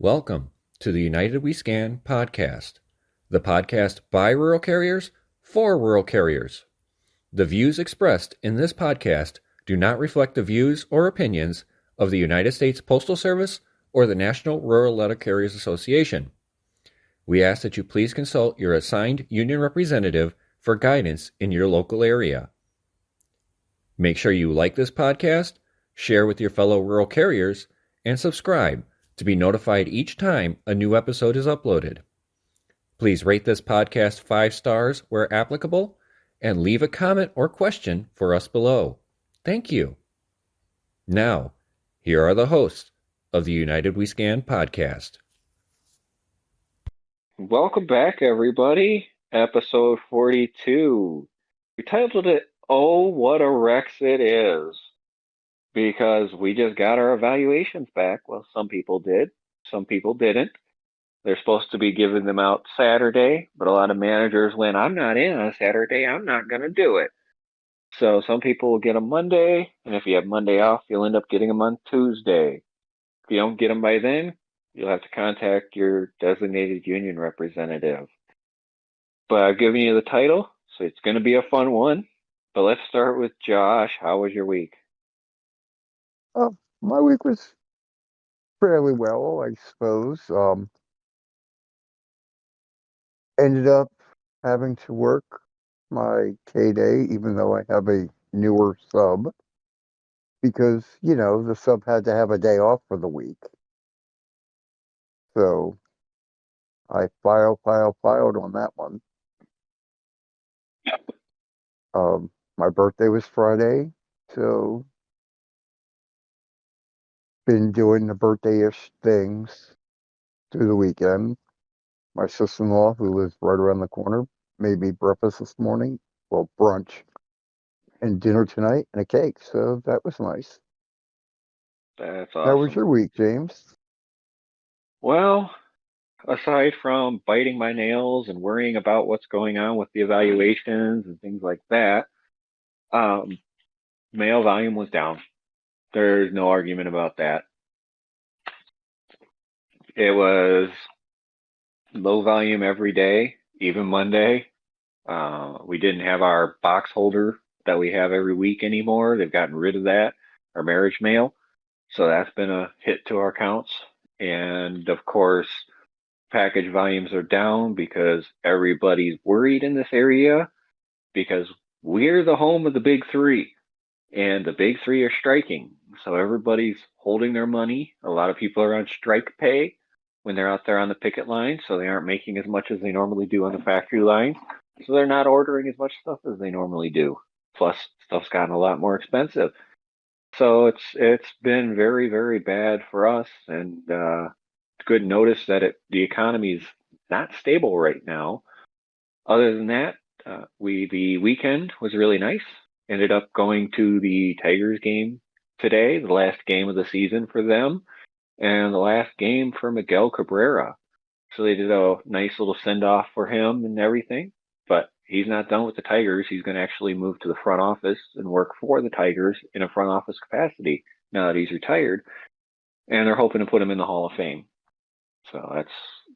Welcome to the United We Scan podcast, the podcast by rural carriers for rural carriers. The views expressed in this podcast do not reflect the views or opinions of the United States Postal Service or the National Rural Letter Carriers Association. We ask that you please consult your assigned union representative for guidance in your local area. Make sure you like this podcast, share with your fellow rural carriers, and subscribe to be notified each time a new episode is uploaded. Please rate this podcast 5 stars where applicable and leave a comment or question for us below. Thank you. Now, here are the hosts of the United We Scan podcast. Welcome back, everybody. Episode 42. We titled it, Oh, What a RRECS It Is, because we just got our evaluations back. Well, some people did, some people didn't. They're supposed to be giving them out Saturday, but a lot of managers went, I'm not in on Saturday, I'm not going to do it. So some people will get them Monday, and if you have Monday off, you'll end up getting them on Tuesday. If you don't get them by then, you'll have to contact your designated union representative. But I've given you the title, so it's going to be a fun one. But let's start with Josh. How was your week? My week was fairly well, I suppose. Ended up having to work my K-Day, even though I have a newer sub, because, the sub had to have a day off for the week. So I filed on that one. My birthday was Friday, so been doing the birthday-ish things through the weekend. My sister-in-law, who lives right around the corner, made me breakfast this morning, well, brunch, and dinner tonight, and a cake, so that was nice. That's awesome. How was your week, James? Well, aside from biting my nails and worrying about what's going on with the evaluations and things like that, mail volume was down. There's no argument about that. It was low volume every day, even Monday. We didn't have our box holder that we have every week anymore. They've gotten rid of that, our marriage mail. So that's been a hit to our accounts. And of course, package volumes are down because everybody's worried in this area because we're the home of the big three. And the big three are striking. So everybody's holding their money. A lot of people are on strike pay when they're out there on the picket line, so they aren't making as much as they normally do on the factory line. So they're not ordering as much stuff as they normally do. Plus, stuff's gotten a lot more expensive. So it's been very, very bad for us, and good notice that the economy's not stable right now. Other than that, the weekend was really nice. Ended up going to the Tigers game today, the last game of the season for them, and the last game for Miguel Cabrera. So they did a nice little send-off for him and everything. But he's not done with the Tigers. He's going to actually move to the front office and work for the Tigers in a front office capacity now that he's retired. And they're hoping to put him in the Hall of Fame. So that's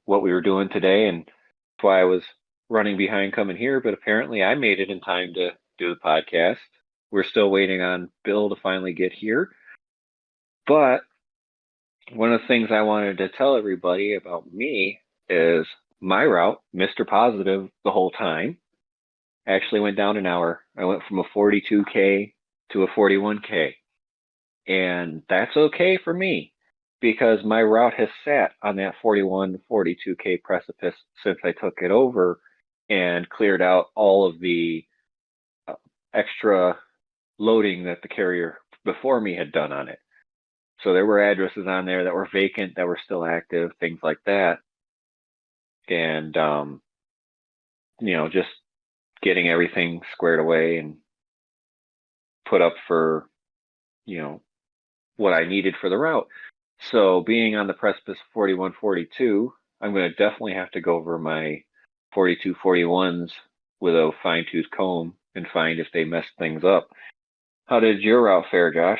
what we were doing today, and that's why I was running behind coming here. But apparently I made it in time to do the podcast. We're still waiting on Bill to finally get here. But one of the things I wanted to tell everybody about me is my route, Mr. Positive, the whole time, actually went down an hour. I went from a 42K to a 41K. And that's okay for me because my route has sat on that 41, 42K precipice since I took it over and cleared out all of the extra loading that the carrier before me had done on it. So there were addresses on there that were vacant, that were still active, things like that. And, just getting everything squared away and put up for, what I needed for the route. So being on the precipice 41, 42, I'm going to definitely have to go over my 42, 41s with a fine-tooth comb and find if they messed things up. How did your route fare, Josh?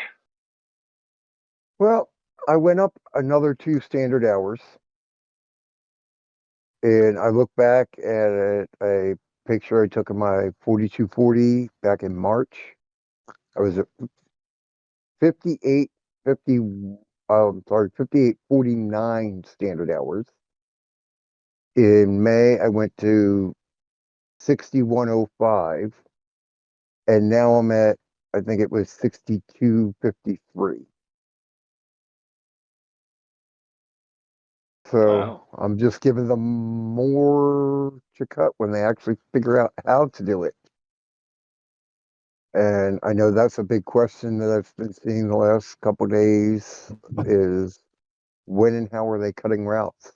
Well, I went up another 2 standard hours, and I look back at a picture I took of my 4240 back in March. I was at 58, 50, 5849 standard hours. In May, I went to 6105, and now I'm at, I think it was 6253. So Wow. I'm just giving them more to cut when they actually figure out how to do it. And I know that's a big question that I've been seeing the last couple days is when and how are they cutting routes?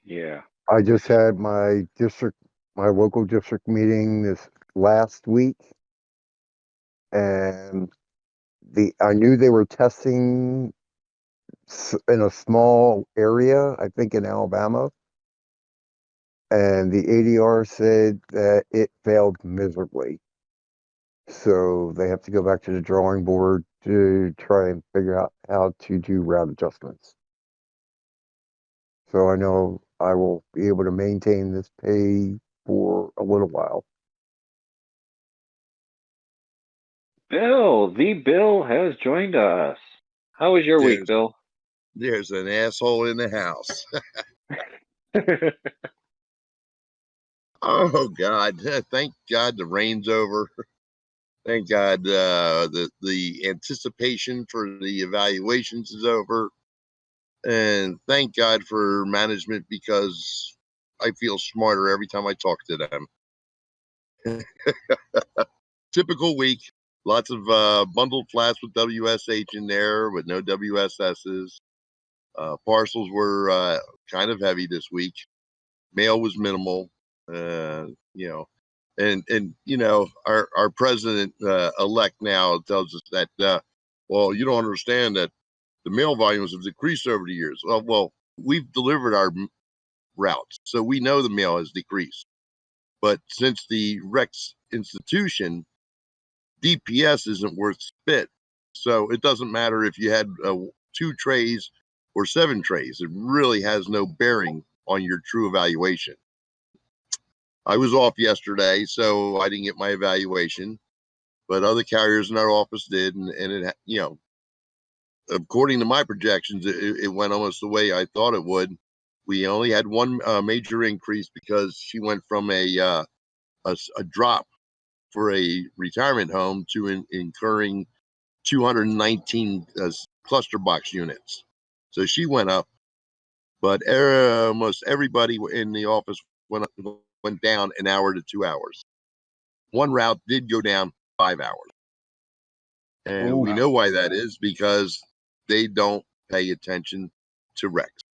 Yeah. I just had my local district meeting this last week, and I knew they were testing in a small area, I think in Alabama, and the ADR said that it failed miserably. So they have to go back to the drawing board to try and figure out how to do route adjustments. So I know I will be able to maintain this pay for a little while. Bill has joined us. How was your week, There's Bill? there's an asshole in the house. Oh God! Thank God the rain's over. Thank God the anticipation for the evaluations is over, and thank God for management because I feel smarter every time I talk to them. Typical week. Lots of bundled flats with WSH in there, with no WSSs. Parcels were kind of heavy this week. Mail was minimal. You know, and our president elect now tells us that well, you don't understand that the mail volumes have decreased over the years. Well, we've delivered our routes, so we know the mail has decreased. But since the RRECS institution, DPS isn't worth spit, so it doesn't matter if you had 2 trays or 7 trays. It really has no bearing on your true evaluation. I was off yesterday, so I didn't get my evaluation, but other carriers in our office did, and it, according to my projections, it went almost the way I thought it would. We only had one major increase because she went from a drop for a retirement home to incurring 219 cluster box units. So she went up, but almost everybody in the office went down an hour to 2 hours. One route did go down 5 hours. And Ooh, we know why that is because they don't pay attention to RRECS.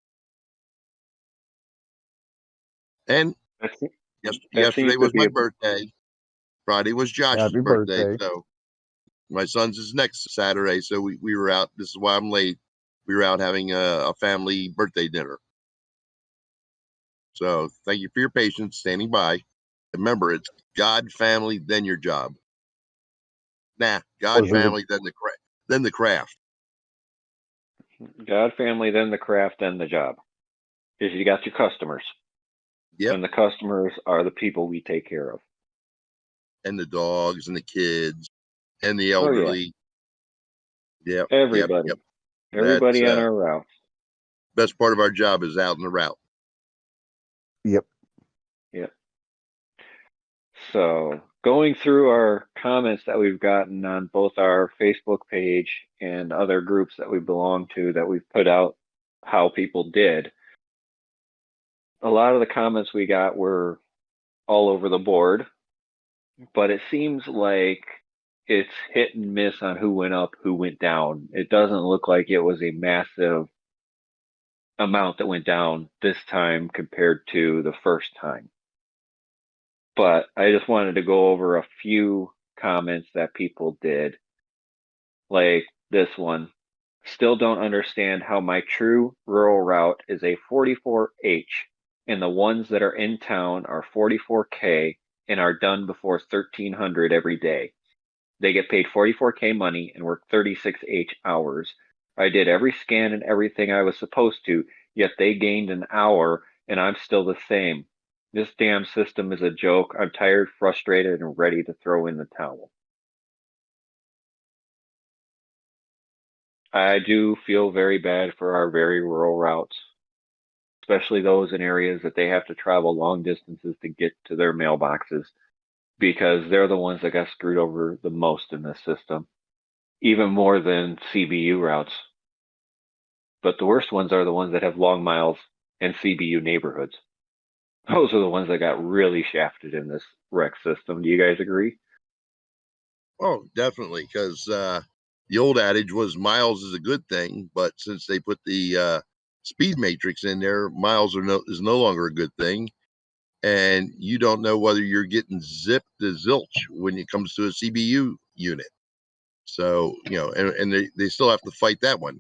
And That yesterday seems to was be my a birthday. Friday was Josh's happy birthday. birthday. So my son's is next Saturday. So we were out. This is why I'm late. We were out having a family birthday dinner. So thank you for your patience standing by. Remember, it's God, family, then your job. Nah, God, Was it family, then the craft. God, family, then the craft, then the job. Because you got your customers, Yep. and the customers are the people we take care of. And the dogs and the kids and the Oh yeah, elderly. Yep. Yep. everybody, Yep. That's everybody on our route. best part of our job is out in the route. Yep. Yeah. So going through our comments that we've gotten on both our Facebook page and other groups that we belong to that we've put out how people did, a lot of the comments we got were all over the board, but it seems like it's hit and miss on who went up, who went down. It doesn't look like it was a massive amount that went down this time compared to the first time. But I just wanted to go over a few comments that people did, like this one. Still don't understand how my true rural route is a 44H and the ones that are in town are 44K and are done before 1300 every day. They get paid 44K money and work 36H hours. I did every scan and everything I was supposed to, yet they gained an hour and I'm still the same. This damn system is a joke. I'm tired, frustrated, and ready to throw in the towel. I do feel very bad for our very rural routes, especially those in areas that they have to travel long distances to get to their mailboxes, because they're the ones that got screwed over the most in this system, even more than CBU routes. But the worst ones are the ones that have long miles and CBU neighborhoods. Those are the ones that got really shafted in this RRECS system. Do you guys agree? Oh, definitely, because the old adage was miles is a good thing, but since they put the speed matrix in there, miles is no longer a good thing, and you don't know whether you're getting zipped to zilch when it comes to a CBU unit. So and they still have to fight that one.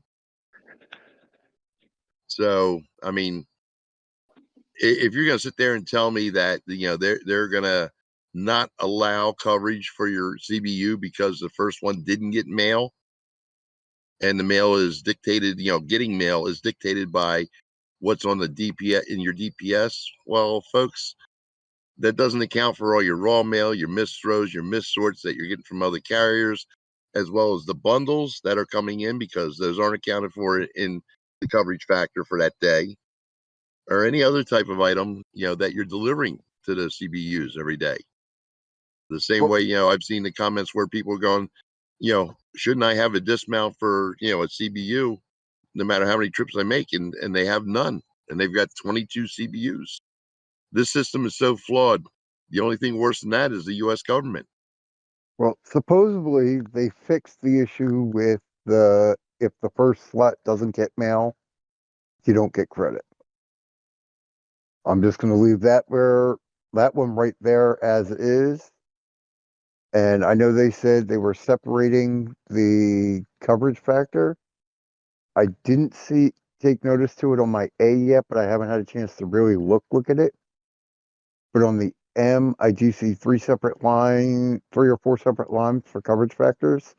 So I mean, if you're going to sit there and tell me that they're going to not allow coverage for your CBU because the first one didn't get mail, and the mail is dictated, getting mail is dictated by what's on the DPS in your DPS. Well, folks, that doesn't account for all your raw mail, your misthrows, your missorts that you're getting from other carriers, as well as the bundles that are coming in, because those aren't accounted for in the coverage factor for that day, or any other type of item, that you're delivering to the CBUs every day. The same Well, way, I've seen the comments where people are going, shouldn't I have a dismount for, a CBU no matter how many trips I make? And they have none. And they've got 22 CBUs. This system is so flawed. The only thing worse than that is the US government. well, supposedly they fixed the issue with if the first slot doesn't get mail, you don't get credit. I'm just going to leave that one right there as it is. And I know they said they were separating the coverage factor. I didn't take notice to it on my A yet, but I haven't had a chance to really look at it. But on the M, I do see three or four separate lines for coverage factors,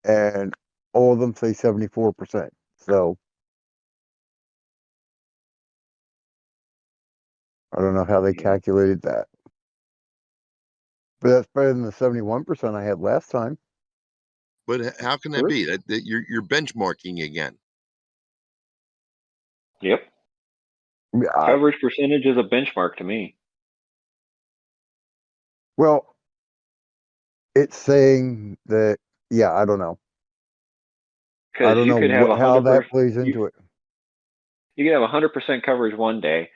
and all of them say 74%. So I don't know how they Yeah. calculated that, but that's better than the 71% I had last time. But how can that Sure. be? That you're benchmarking again. Yep. Yeah, Coverage percentage is a benchmark to me. well, it's saying that. Yeah, I don't know. I Because don't you know could have how that 100%, plays into it. you could have 100% coverage one day,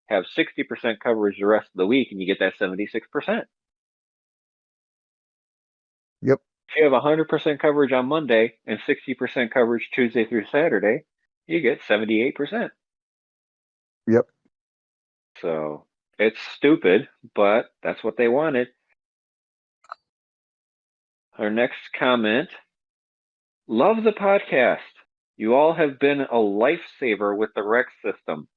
have 60% coverage the rest of the week, and you get that 76%. Yep, If you have 100% coverage on Monday and 60% coverage Tuesday through Saturday, you get 78%. yep. So it's stupid, but that's what they wanted. Our next comment: love the podcast. You all have been a lifesaver with the REC system.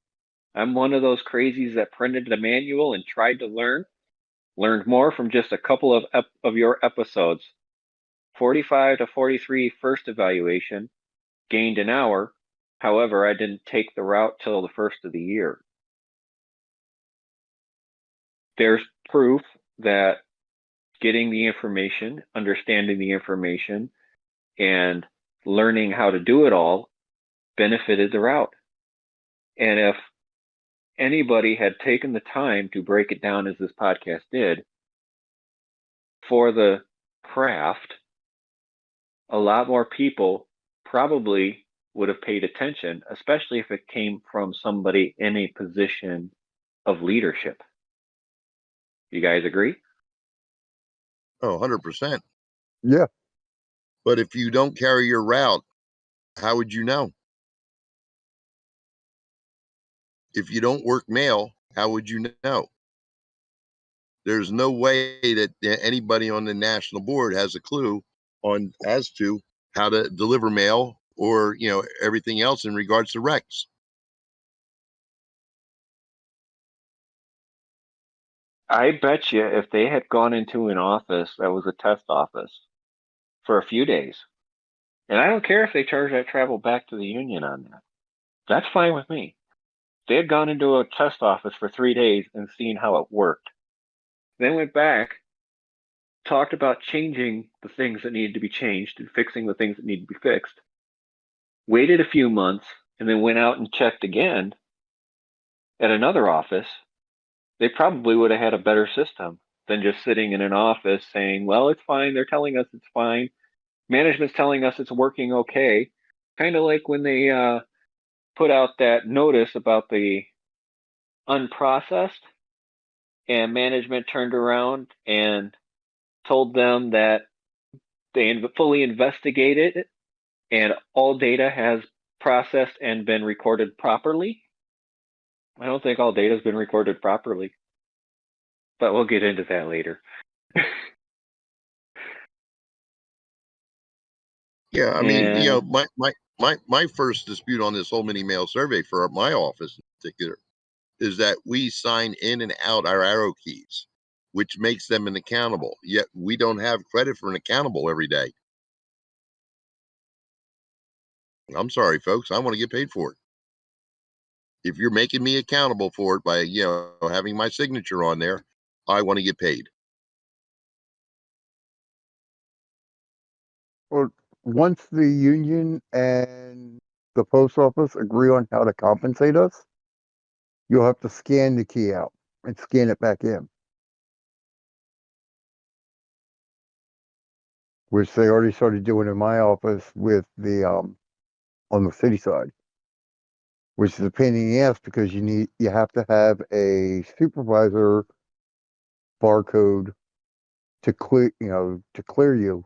I'm one of those crazies that printed the manual and tried to learned more from just a couple of your episodes. 45 to 43 first evaluation, gained an hour. However, I didn't take the route till the first of the year. There's proof that getting the information, understanding the information, and learning how to do it all benefited the route. And if anybody had taken the time to break it down as this podcast did for the craft, a lot more people probably would have paid attention, especially if it came from somebody in a position of leadership. You guys agree? Oh, 100%. Yeah. But if you don't carry your route, how would you know? If you don't work mail, how would you know? There's no way that anybody on the national board has a clue on as to how to deliver mail or everything else in regards to RECS. I bet you if they had gone into an office that was a test office for a few days And I don't care if they charge that travel back to the union on that. That's fine with me. They had gone into a test office for 3 days and seen how it worked. Then went back, talked about changing the things that needed to be changed and fixing the things that needed to be fixed. Waited a few months and then went out and checked again at another office. They probably would have had a better system than just sitting in an office saying, well, it's fine. They're telling us it's fine. Management's telling us it's working okay. Kind of like when they put out that notice about the unprocessed, and management turned around and told them that they fully investigated it and all data has processed and been recorded properly. I don't think all data has been recorded properly, but we'll get into that later. Yeah, I mean, my first dispute on this whole mini mail survey for my office in particular is that we sign in and out our arrow keys, which makes them an accountable. Yet we don't have credit for an accountable every day. I'm sorry, folks. I want to get paid for it. If you're making me accountable for it by, having my signature on there, I want to get paid. Well, once the union and the post office agree on how to compensate us, you'll have to scan the key out and scan it back in, which they already started doing in my office with the on the city side, which is a pain in the ass because you have to have a supervisor barcode to clear you.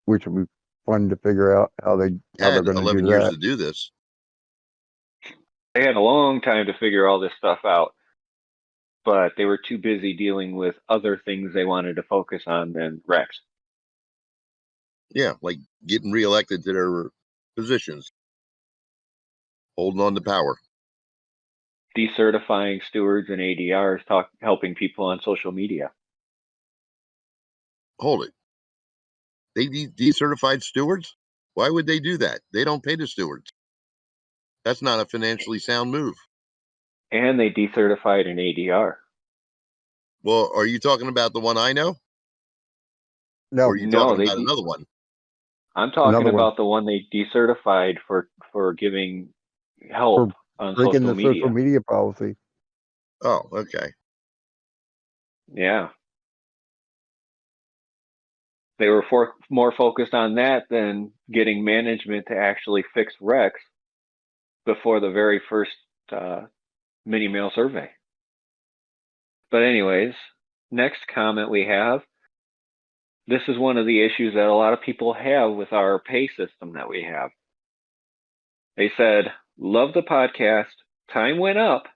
Which will be fun to figure out how they're Had going to 11 do years that. to do this. They had a long time to figure all this stuff out, but they were too busy dealing with other things they wanted to focus on than RRECS. Yeah, like getting reelected to their positions, holding on to power. Decertifying stewards and ADRs, helping people on social media. Hold it. They decertified stewards? Why would they do that? They don't pay the stewards. That's not a financially sound move. And they decertified an ADR. Well, are you talking about the one I know? No, Or are you talking about another one? I'm talking about the one they decertified for giving help on breaking social the media. social media policy. Oh, okay. Yeah. They were more focused on that than getting management to actually fix RRECS before the very first mini mail survey. But anyways, next comment we have. This is one of the issues that a lot of people have with our pay system that we have. They said, love the podcast. Time went up,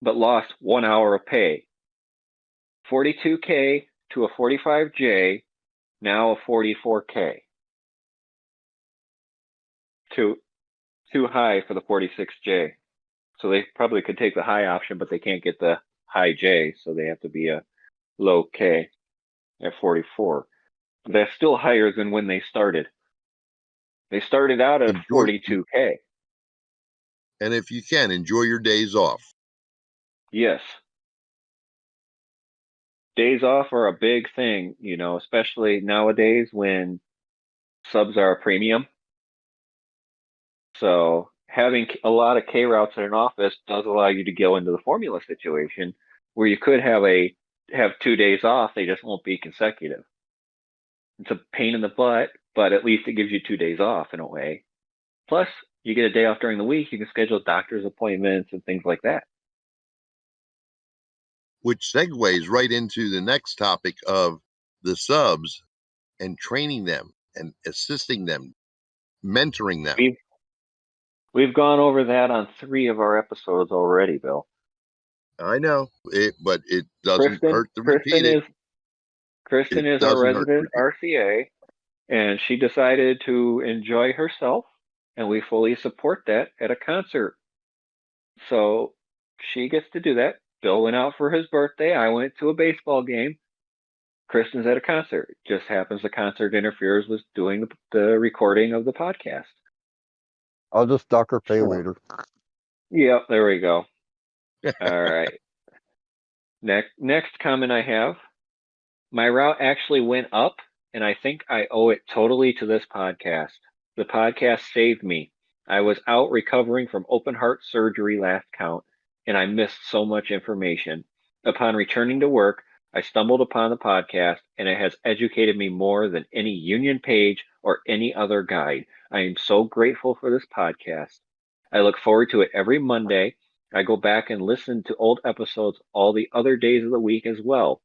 but lost 1 hour of pay. 42K to a 45J, now a 44K. Too high for the 46J. So they probably could take the high option, but they can't get the high J, so they have to be a low K at 44. That's still higher than when they started. They started out at 42K. And if you can, enjoy your days off. Yes. Days off are a big thing, especially nowadays when subs are a premium. So having a lot of K routes in an office does allow you to go into the formula situation where you could have 2 days off. They just won't be consecutive. It's a pain in the butt, but at least it gives you 2 days off in a way. Plus, you get a day off during the week. You can schedule doctor's appointments and things like that. Which segues right into the next topic of the subs and training them and assisting them, mentoring them. We've gone over that on 3 of our episodes already, Bill. I know it, but it doesn't hurt to repeat it. Kristen is our resident RCA, and she decided to enjoy herself, and we fully support that at a concert. So she gets to do that. Bill went out for his birthday. I went to a baseball game. Kristen's at a concert. Just happens the concert interferes with doing the recording of the podcast. I'll just duck or pay So, later. yep, there we go. All right. Next comment I have. My route actually went up, and I think I owe it totally to this podcast. The podcast saved me. I was out recovering from open heart surgery last count, and I missed so much information. Upon returning to work, I stumbled upon the podcast, and it has educated me more than any union page or any other guide. I am so grateful for this podcast. I look forward to it every Monday. I go back and listen to old episodes all the other days of the week as well.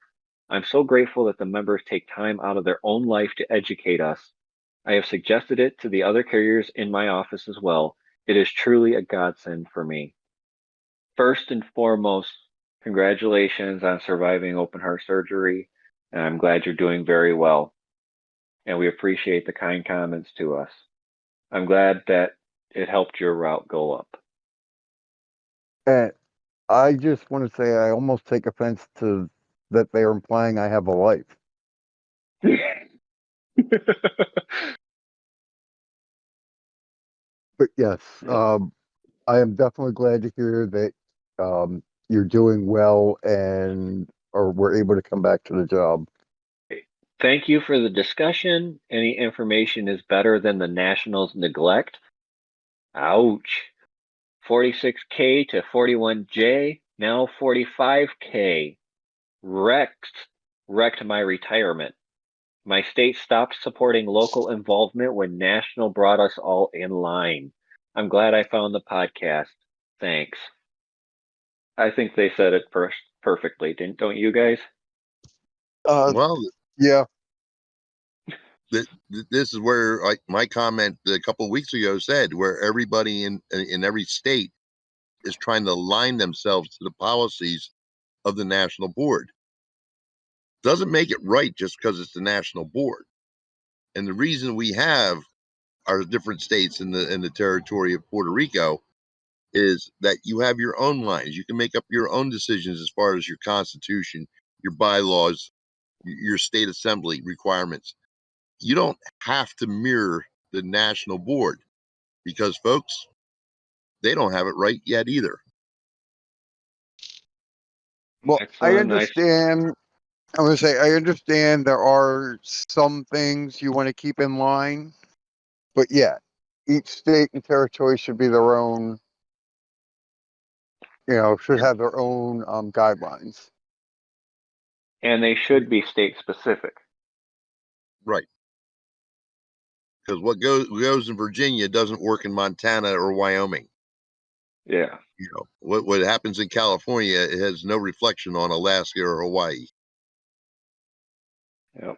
I'm so grateful that the members take time out of their own life to educate us. I have suggested it to the other carriers in my office as well. It is truly a godsend for me. First and foremost, congratulations on surviving open heart surgery, and I'm glad you're doing very well. And we appreciate the kind comments to us. I'm glad that it helped your route go up. And I just want to say I almost take offense to that they are implying I have a life. But yes, I am definitely glad to hear that you're doing well and or were able to come back to the job. Thank you for the discussion. Any information is better than the Nationals' neglect. Ouch. 46K to 41J, now 45K. Wrecked my retirement. My state stopped supporting local involvement when National brought us all in line. I'm glad I found the podcast. Thanks. I think they said it perfectly, don't you guys? Well, Yeah, this is where my comment a couple of weeks ago said, where everybody in every state is trying to align themselves to the policies of the national board. Doesn't make it right just because it's the national board. And the reason we have our different states in the territory of Puerto Rico is that you have your own lines. You can make up your own decisions as far as your constitution, your bylaws, your state assembly requirements. You don't have to mirror the national board because, folks, they don't have it right yet either. well, I Excellent. understand. I want to say I understand there are some things you want to keep in line, but yeah, each state and territory should be their own. Should have their own guidelines. And they should be state specific. Right. Because what goes in Virginia doesn't work in Montana or Wyoming. Yeah. What happens in California, it has no reflection on Alaska or Hawaii. Yep.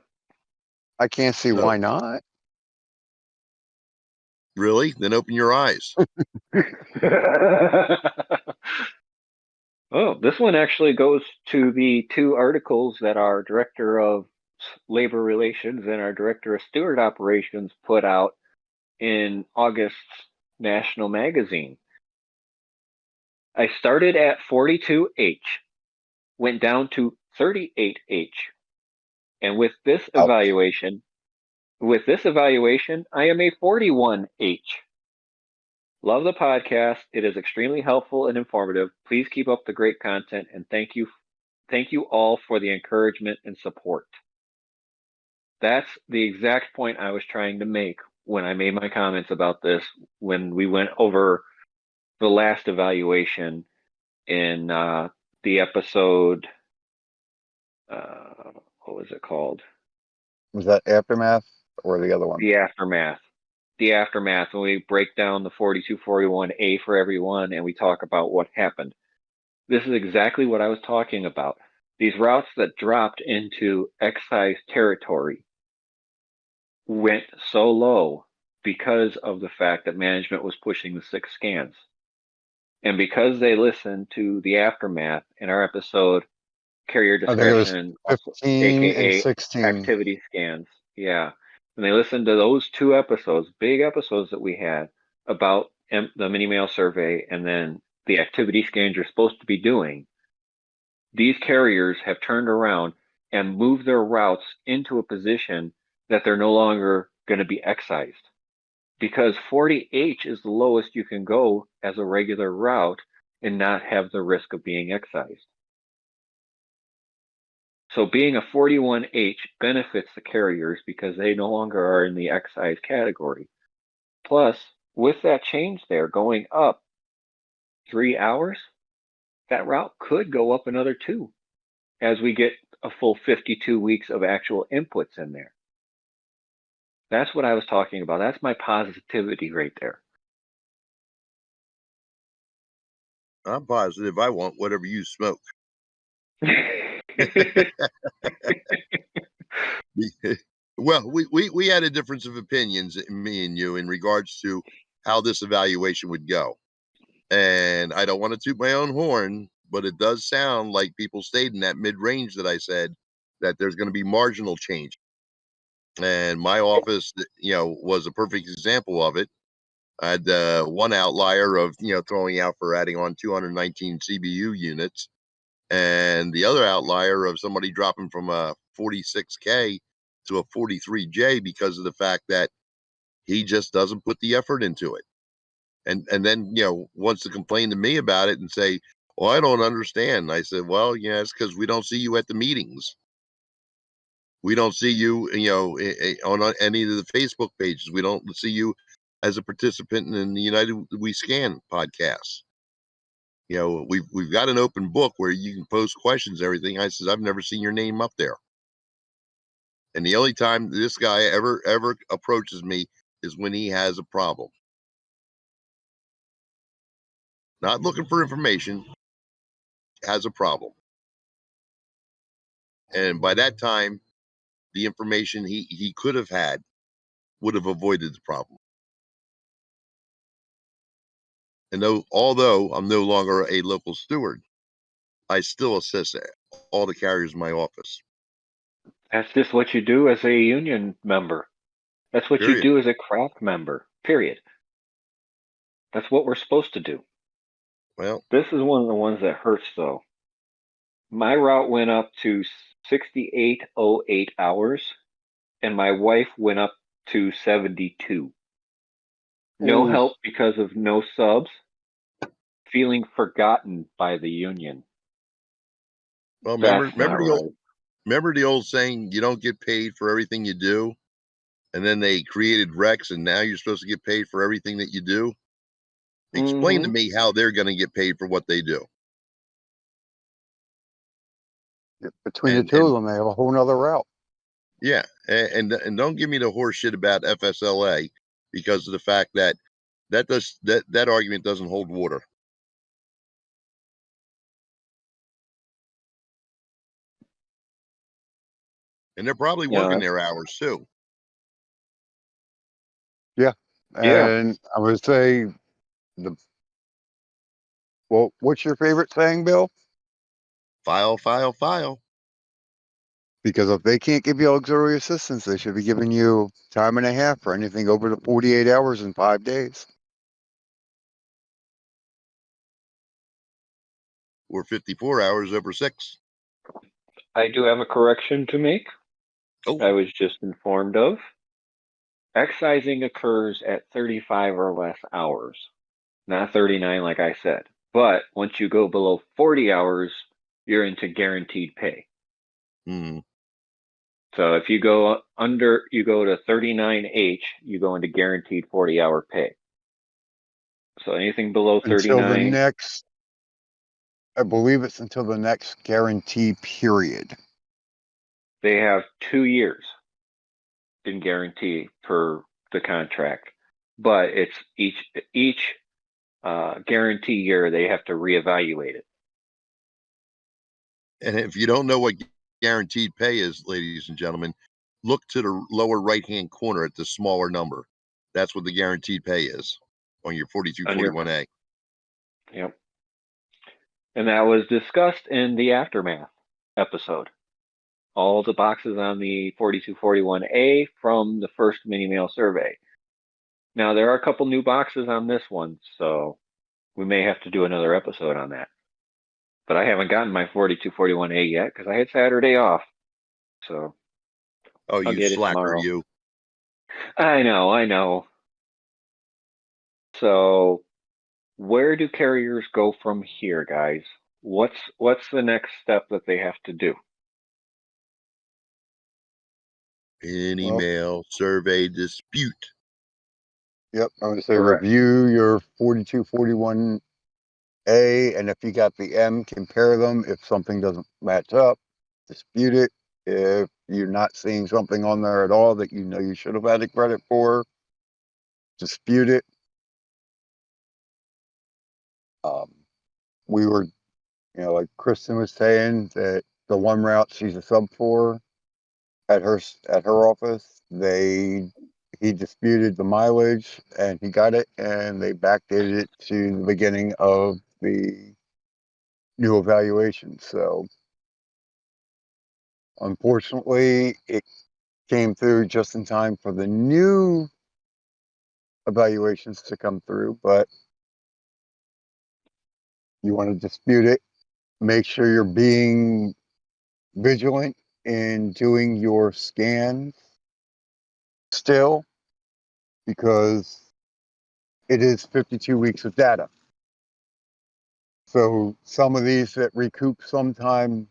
I can't see So, why not. really? Then open your eyes. Oh, this one actually goes to the two articles that our Director of Labor Relations and our Director of Steward Operations put out in August's National Magazine. I started at 42H, went down to 38H, and with this evaluation, I am a 41H. Love the podcast. It is extremely helpful and informative. Please keep up the great content, and thank you all for the encouragement and support. That's the exact point I was trying to make when I made my comments about this when we went over the last evaluation in the episode. What was it called? Was that Aftermath or the other one? The Aftermath. The Aftermath, when we break down the 4241A for everyone and we talk about what happened. This is exactly what I was talking about. These routes that dropped into excise territory went so low because of the fact that management was pushing the 6 scans. And because they listened to the Aftermath in our episode, Carrier I think it was Discretion, 15 and aka 16. Activity Scans. Yeah. And they listened to those 2 episodes, big episodes that we had about the mini mail survey and then the activity scans you're supposed to be doing. These carriers have turned around and move their routes into a position that they're no longer going to be excised. Because 40H is the lowest you can go as a regular route and not have the risk of being excised. So being a 41H benefits the carriers because they no longer are in the excise category. Plus, with that change there going up 3 hours, that route could go up another 2 as we get a full 52 weeks of actual inputs in there. That's what I was talking about. That's my positivity right there. I'm positive I want whatever you smoke. Well, we had a difference of opinions, me and you, in regards to how this evaluation would go. And I don't want to toot my own horn, but it does sound like people stayed in that mid-range that I said, that there's going to be marginal change. And my office, was a perfect example of it. I had one outlier of, throwing out for adding on 219 CBU units, and the other outlier of somebody dropping from a 46K to a 43J because of the fact that he just doesn't put the effort into it. And then, wants to complain to me about it and say, well, I don't understand. I said, well, yeah, it's because we don't see you at the meetings. We don't see you, on any of the Facebook pages. We don't see you as a participant in the United We Scan podcast. We've got an open book where you can post questions, everything. I says, I've never seen your name up there. And the only time this guy ever approaches me is when he has a problem. Not looking for information, has a problem. And by that time, the information he could have had would have avoided the problem. And although I'm no longer a local steward, I still assist all the carriers in my office. That's just what you do as a union member. That's what you Period. do as a craft member, period. That's what we're supposed to do. Well, This is one of the ones that hurts, though. My route went up to 6808 hours, and my wife went up to 72. No Ooh. help because of no subs, feeling forgotten by the union. well, That's not right. remember the old saying, you don't get paid for everything you do? And then they created RRECS, and now you're supposed to get paid for everything that you do? Explain to Mm-hmm. me how they're going to get paid for what they do. Between the And two of them, they have a whole nother route. yeah, and don't give me the horse shit about FSLA, because of the fact that that argument doesn't hold water. And they're probably working Yeah. their hours too. Yeah. Yeah. And I would say what's your favorite saying, Bill? File, file, file. Because if they can't give you auxiliary assistance, they should be giving you time and a half for anything over the 48 hours in 5 days. Or 54 hours over 6. I do have a correction to make. I Oh, was just informed of. Excising occurs at 35 or less hours, not 39 like I said. But once you go below 40 hours, you're into guaranteed pay. hmm. So if you go to 39H, you go into guaranteed 40-hour pay. So anything below Until the 39, next, I believe it's until the next guarantee period. they have 2 years in guarantee per the contract. But it's each guarantee year they have to reevaluate it. And if you don't know what guaranteed pay is, ladies and gentlemen, look to the lower right-hand corner at the smaller number. That's what the guaranteed pay is on your 4241A. Yep. And that was discussed in the aftermath episode. All the boxes on the 4241A from the first mini mail survey. Now, there are a couple new boxes on this one, so we may have to do another episode on that. But I haven't gotten my 4241A yet because I had Saturday off. So Oh, I'll you get it slacker, tomorrow. you. I know. So where do carriers go from here, guys? What's the next step that they have to do? An Well, email, survey, dispute. yep. I'm going to say Correct. review your 4241A, and if you got the M, compare them. If something doesn't match up, dispute it. If you're not seeing something on there at all that you know you should have had a credit for, dispute it. Um, we were, like Kristen was saying, that the one route she's a sub for at her office, he disputed the mileage and he got it, and they backdated it to the beginning of the new evaluation. So unfortunately, it came through just in time for the new evaluations to come through, but you want to dispute it. Make sure you're being vigilant in doing your scans still, because it is 52 weeks of data. So some of these that recoup sometime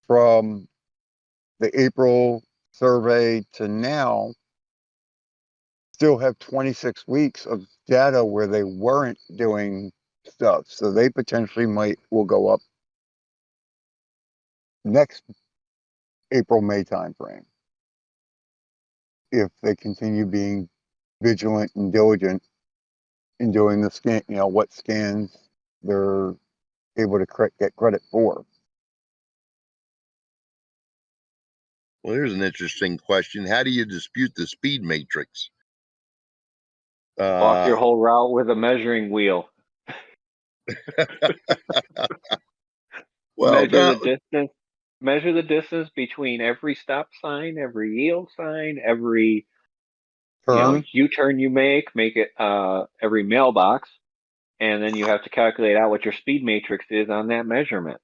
from the April survey to now still have 26 weeks of data where they weren't doing stuff. So they potentially will go up next April, May timeframe if they continue being vigilant and diligent in doing the scan, what scans they're able to get credit for. Well, here's an interesting question. How do you dispute the speed matrix? Walk your whole route with a measuring wheel. Well, no, Measure the distance between every stop sign, every yield sign, every Turn, U-turn you make it every mailbox, and then you have to calculate out what your speed matrix is on that measurement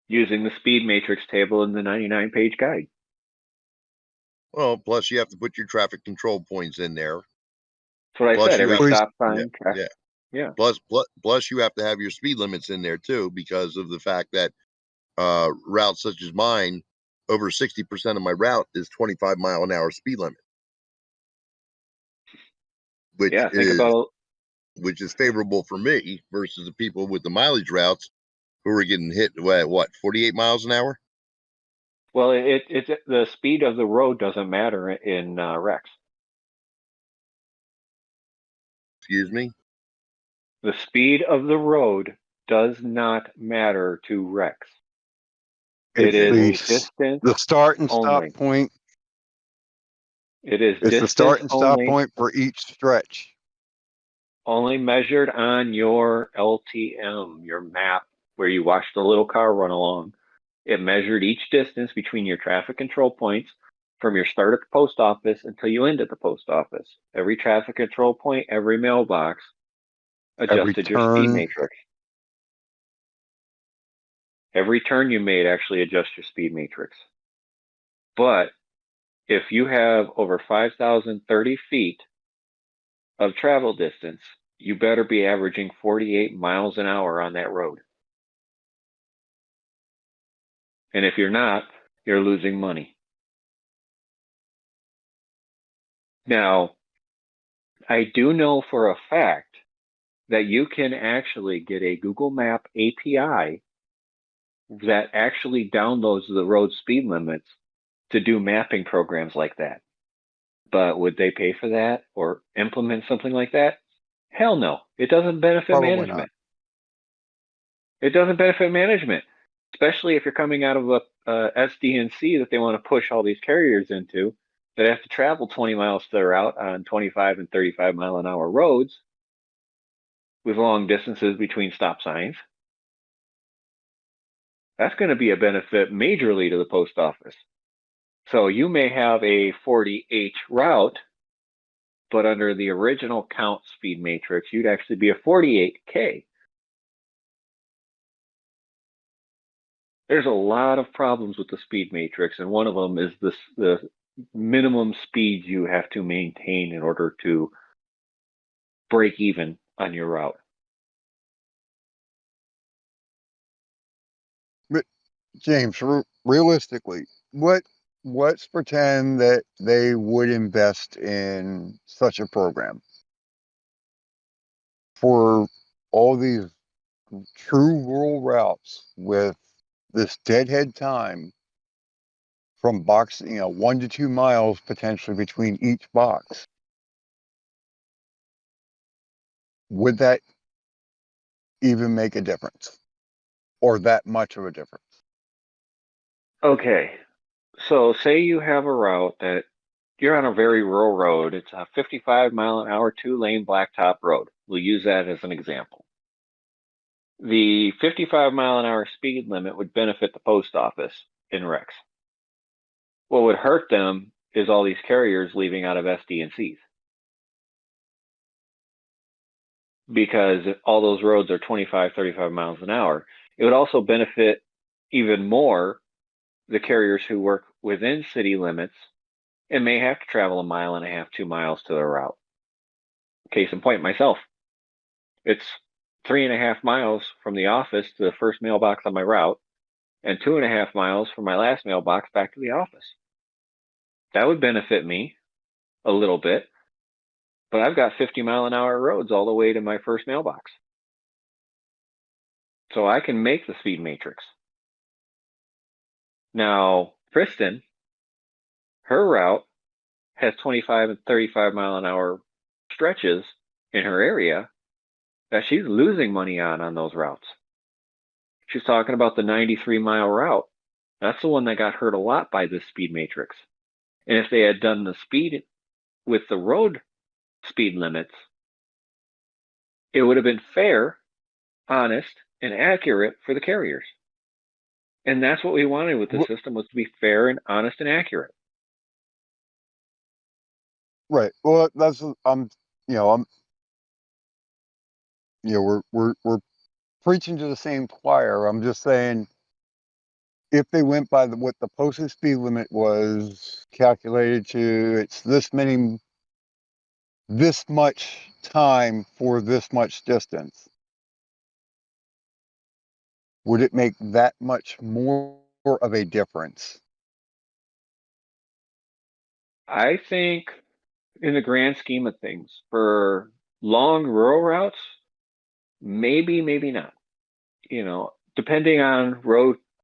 using the speed matrix table in the 99-page guide. well, plus you have to put your traffic control points in there. That's what I Plus said. you Every have, stop yeah, sign. yeah. Yeah. Plus you have to have your speed limits in there too, because of the fact that routes such as mine, over 60% of my route is 25-mile-an-hour speed limit, which Yeah. Think is about. which is favorable for me versus the people with the mileage routes who are getting hit at what, 48 miles an hour? Well, it's the speed of the road doesn't matter in RRECS. Excuse me. The speed of the road does not matter to RRECS. It is distance the start and stop only. point. It is It's the distance start and stop only, point for each stretch. only measured on your LTM, your map, where you watch the little car run along. It measured each distance between your traffic control points from your start at the post office until you end at the post office. Every traffic control point, every mailbox Every adjusted your speed turn, matrix. Every turn you made actually adjusts your speed matrix. But if you have over 5,030 feet of travel distance, you better be averaging 48 miles an hour on that road. And if you're not, you're losing money. Now, I do know for a fact that you can actually get a Google Map API that actually downloads the road speed limits to do mapping programs like that. But would they pay for that or implement something like that? Hell no. It doesn't benefit probably not. management. It doesn't benefit management, especially if you're coming out of a SDNC that they want to push all these carriers into that have to travel 20 miles to their route on 25 and 35 mile an hour roads with long distances between stop signs. That's going to be a benefit majorly to the post office. So you may have a 40H route, but under the original count speed matrix, you'd actually be a 48K. There's a lot of problems with the speed matrix, and one of them is the minimum speed you have to maintain in order to break even on your route. But James, realistically, let's pretend that they would invest in such a program for all these true rural routes with this deadhead time from box, 1 to 2 miles potentially between each box. Would that even make a difference, or that much of a difference? Okay, so say you have a route that you're on a very rural road. It's a 55-mile-an-hour, 2-lane blacktop road. We'll use that as an example. The 55-mile-an-hour speed limit would benefit the post office in RRECS. What would hurt them is all these carriers leaving out of SD&Cs. Because all those roads are 25, 35 miles an hour. It would also benefit even more the carriers who work within city limits and may have to travel 1.5 miles, 2 miles to their route. Case in point, myself. It's 3.5 miles from the office to the first mailbox on my route, and 2.5 miles from my last mailbox back to the office. That would benefit me a little bit, but I've got 50-mile-an-hour roads all the way to my first mailbox. So I can make the speed matrix. Now, Kristen, her route has 25 and 35-mile-an-hour stretches in her area that she's losing money on those routes. She's talking about the 93-mile route. That's the one that got hurt a lot by this speed matrix. And if they had done the speed with the road speed limits, it would have been fair, honest, and accurate for the carriers. And that's what we wanted with the system, was to be fair and honest and accurate. Right. Well, that's we're preaching to the same choir. I'm just saying, if they went by what the posted speed limit was calculated to, it's this much time for this much distance, would it make that much more of a difference? I think in the grand scheme of things, for long rural routes, maybe, maybe not. Depending on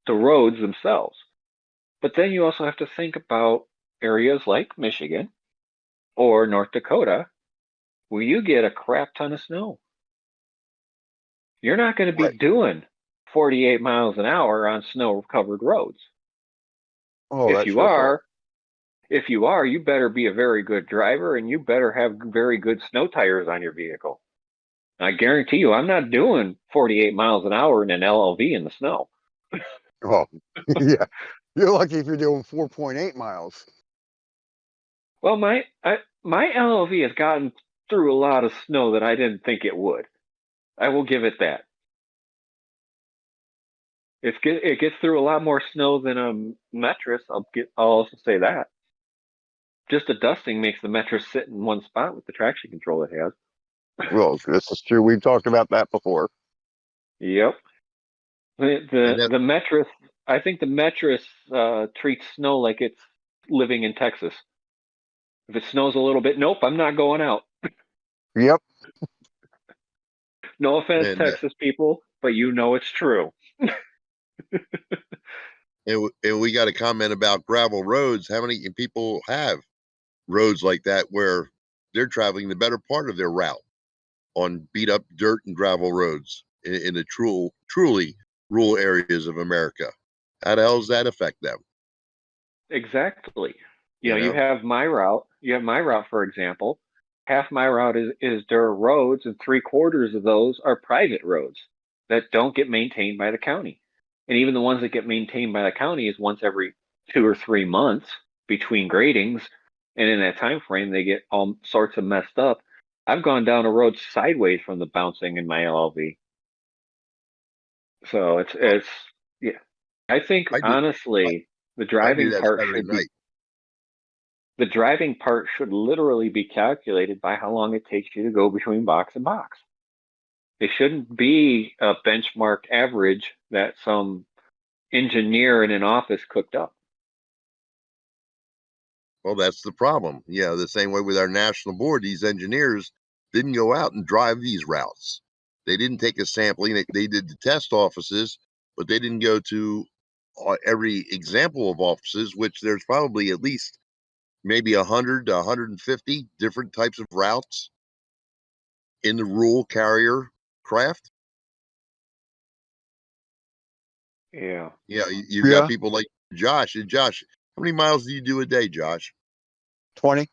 the roads themselves. But then you also have to think about areas like Michigan or North Dakota, where you get a crap ton of snow. You're not going to be doing 48 miles an hour on snow-covered roads. Oh, If that's you your fault. are, you better be a very good driver, and you better have very good snow tires on your vehicle. I guarantee you, I'm not doing 48 miles an hour in an LLV in the snow. Oh, yeah. You're lucky if you're doing 4.8 miles. Well, my LLV has gotten through a lot of snow that I didn't think it would. I will give it that. It gets through a lot more snow than a Metris. I'll also say that. Just the dusting makes the Metris sit in one spot with the traction control it has. Well, this is true. We've talked about that before. Yep. And The Metris. I think the Metris treats snow like it's living in Texas. If it snows a little bit, nope, I'm not going out. Yep. No offense, and Texas people, but you know it's true. and we got a comment about gravel roads. How many people have roads like that where they're traveling the better part of their route on beat up dirt and gravel roads in the truly rural areas of America? How the hell does that affect them? Exactly. You You know, have my route. You have my route, for example. Half my route is dirt roads, and 3/4 of those are private roads that don't get maintained by the county. And even the ones that get maintained by the county is once every 2 or 3 months between gradings. And in that time frame, they get all sorts of messed up. I've gone down a road sideways from the bouncing in my LLV. So it's yeah. I think I do. honestly, the I do driving that part Saturday should be night. the driving part should literally be calculated by how long it takes you to go between box and box. It shouldn't be a benchmark average that some engineer in an office cooked up. Well, that's the problem. Yeah, the same way with our national board, these engineers didn't go out and drive these routes. They didn't take a sampling. They did the test offices, but they didn't go to every example of offices, which there's probably at least maybe 100 to 150 different types of routes in the rural carrier craft. Yeah. Yeah, you've got Yeah, people like Josh. And Josh, how many miles do you do a day, Josh? 20,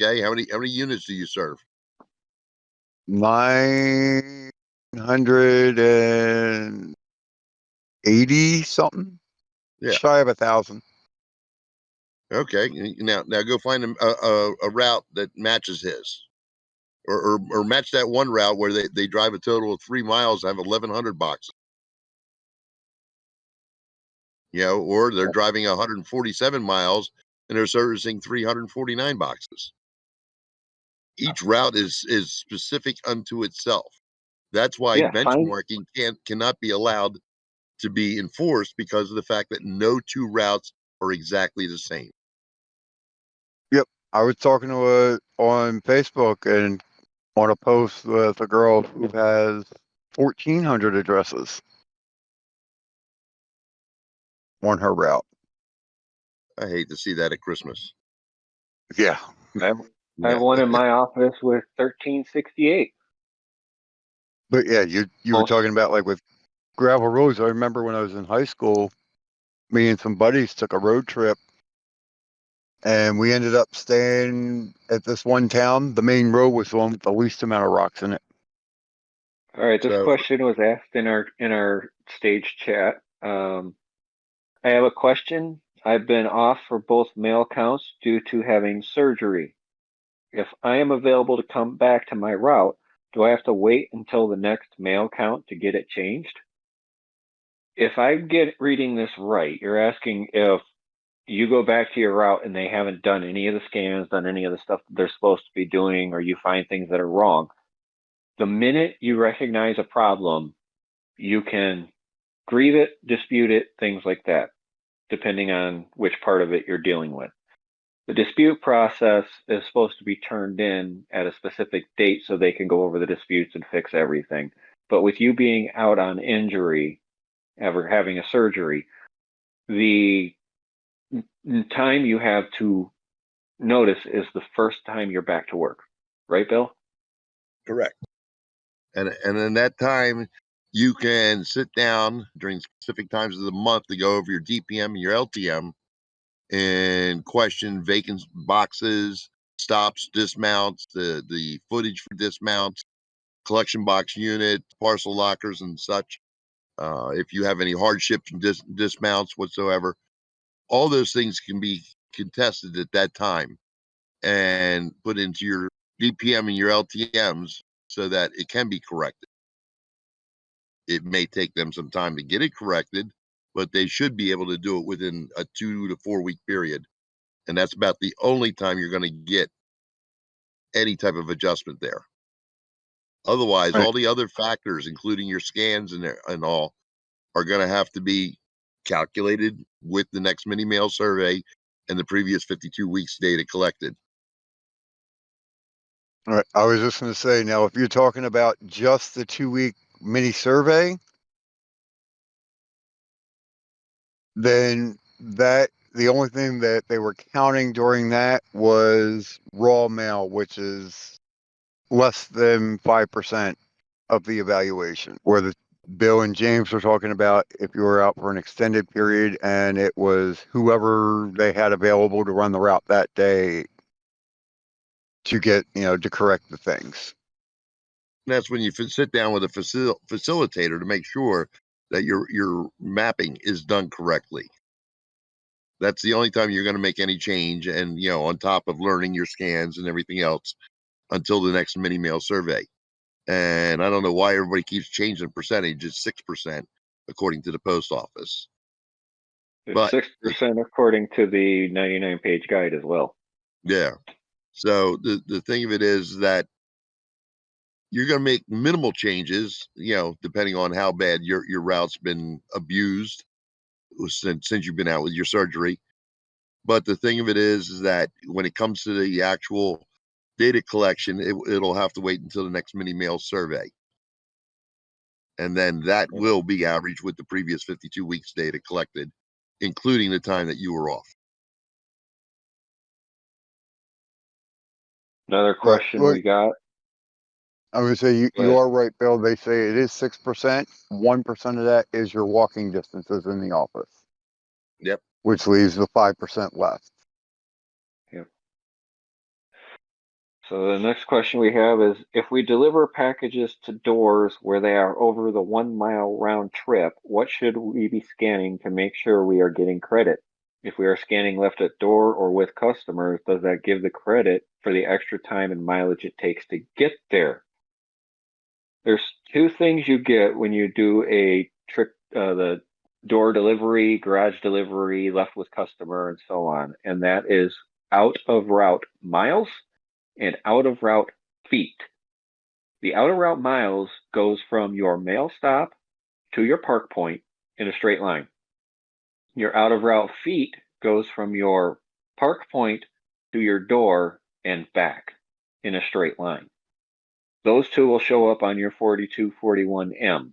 Okay, how many units do you serve? 980 something, Yeah. shy of 1,000. Okay. Now go find a route that matches his, or match that one route where they drive a total of 3 miles and have 1,100 boxes. Or they're driving 147 miles and they're servicing 349 boxes. Each route is specific unto itself. That's why Yeah, find benchmarking cannot be allowed to be enforced because of the fact that no two routes are exactly the same. Yep. I was talking to on Facebook and on a post with a girl who has 1,400 addresses on her route. I hate to see that at Christmas. Yeah. I have, I have Yeah. one in my office with 1368. But yeah, you were Most talking about like with gravel roads. I remember when I was in high school, me and some buddies took a road trip and we ended up staying at this one town. The main road was the one with the least amount of rocks in it. All right, this So question was asked in our stage chat. I have a question. I've been off for both mail counts due to having surgery. If I am available to come back to my route, do I have to wait until the next mail count to get it changed? If I get reading this right, you're asking if you go back to your route and they haven't done any of the scans, done any of the stuff that they're supposed to be doing, or you find things that are wrong. The minute you recognize a problem, you can grieve it, dispute it, things like that, depending on which part of it you're dealing with. The dispute process is supposed to be turned in at a specific date so they can go over the disputes and fix everything. But with you being out on injury, ever having a surgery, the time you have to notice is the first time you're back to work. Right, Bill? correct. And in that time, you can sit down during specific times of the month to go over your DPM and your LTM and question vacant boxes, stops, dismounts, the footage for dismounts, collection box unit, parcel lockers, and such. If you have any hardships and dismounts whatsoever, all those things can be contested at that time and put into your DPM and your LTMs so that it can be corrected. It may take them some time to get it corrected, but they should be able to do it within a 2 to 4 week period. And that's about the only time you're going to get any type of adjustment there. Otherwise, Right. all the other factors, including your scans and all, are going to have to be calculated with the next mini mail survey and the previous 52 weeks data collected. All right. I was just going to say, now, if you're talking about just the 2-week mini survey, then the only thing that they were counting during that was raw mail, which is less than 5% of the evaluation. Where the Bill and James were talking about if you were out for an extended period and it was whoever they had available to run the route that day to get, to correct the things. And that's when you sit down with a facilitator to make sure that your mapping is done correctly. That's the only time you're going to make any change, and on top of learning your scans and everything else until the next mini mail survey. And I don't know why everybody keeps changing the percentage. It's 6% according to the post office. It's But 6% according to the 99-page guide as well. yeah. So the thing of it is that you're going to make minimal changes, depending on how bad your route's been abused since you've been out with your surgery. But the thing of it is that when it comes to the actual data collection, it'll have to wait until the next mini mail survey. And then that will be averaged with the previous 52 weeks data collected, including the time that you were off. Another But question look, we got. I'm gonna say you But are right, Bill. They say it is 6%. 1% of that is your walking distances in the office, Yep. which leaves the 5% left. yeah. So the next question we have is, if we deliver packages to doors where they are over the 1 mile round trip, what should we be scanning to make sure we are getting credit? If we are scanning left at door or with customers, does that give the credit for the extra time and mileage it takes to get there? There's two things you get when you do a trick, the door delivery, garage delivery, left with customer, and so on. And that is out of route miles and out of route feet. The out of route miles goes from your mail stop to your park point in a straight line. Your out of route feet goes from your park point to your door and back in a straight line. Those two will show up on your 4241M.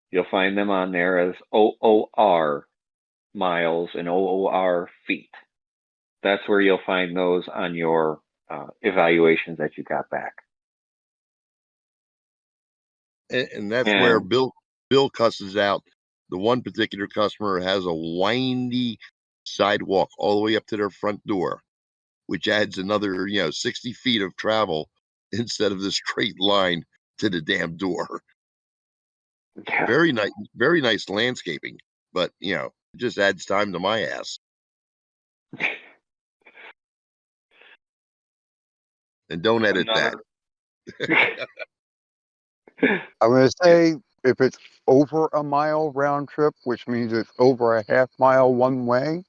You'll find them on there as OOR miles and OOR feet. That's where you'll find those on your evaluations that you got back. And that's where And Bill cusses out the one particular customer has a windy sidewalk all the way up to their front door, which adds another 60 feet of travel instead of the straight line to the damn door. yeah, Very nice landscaping, but it just adds time to my ass. And don't edit that. another. I'm gonna say if it's over a mile round trip, which means it's over a half mile one way,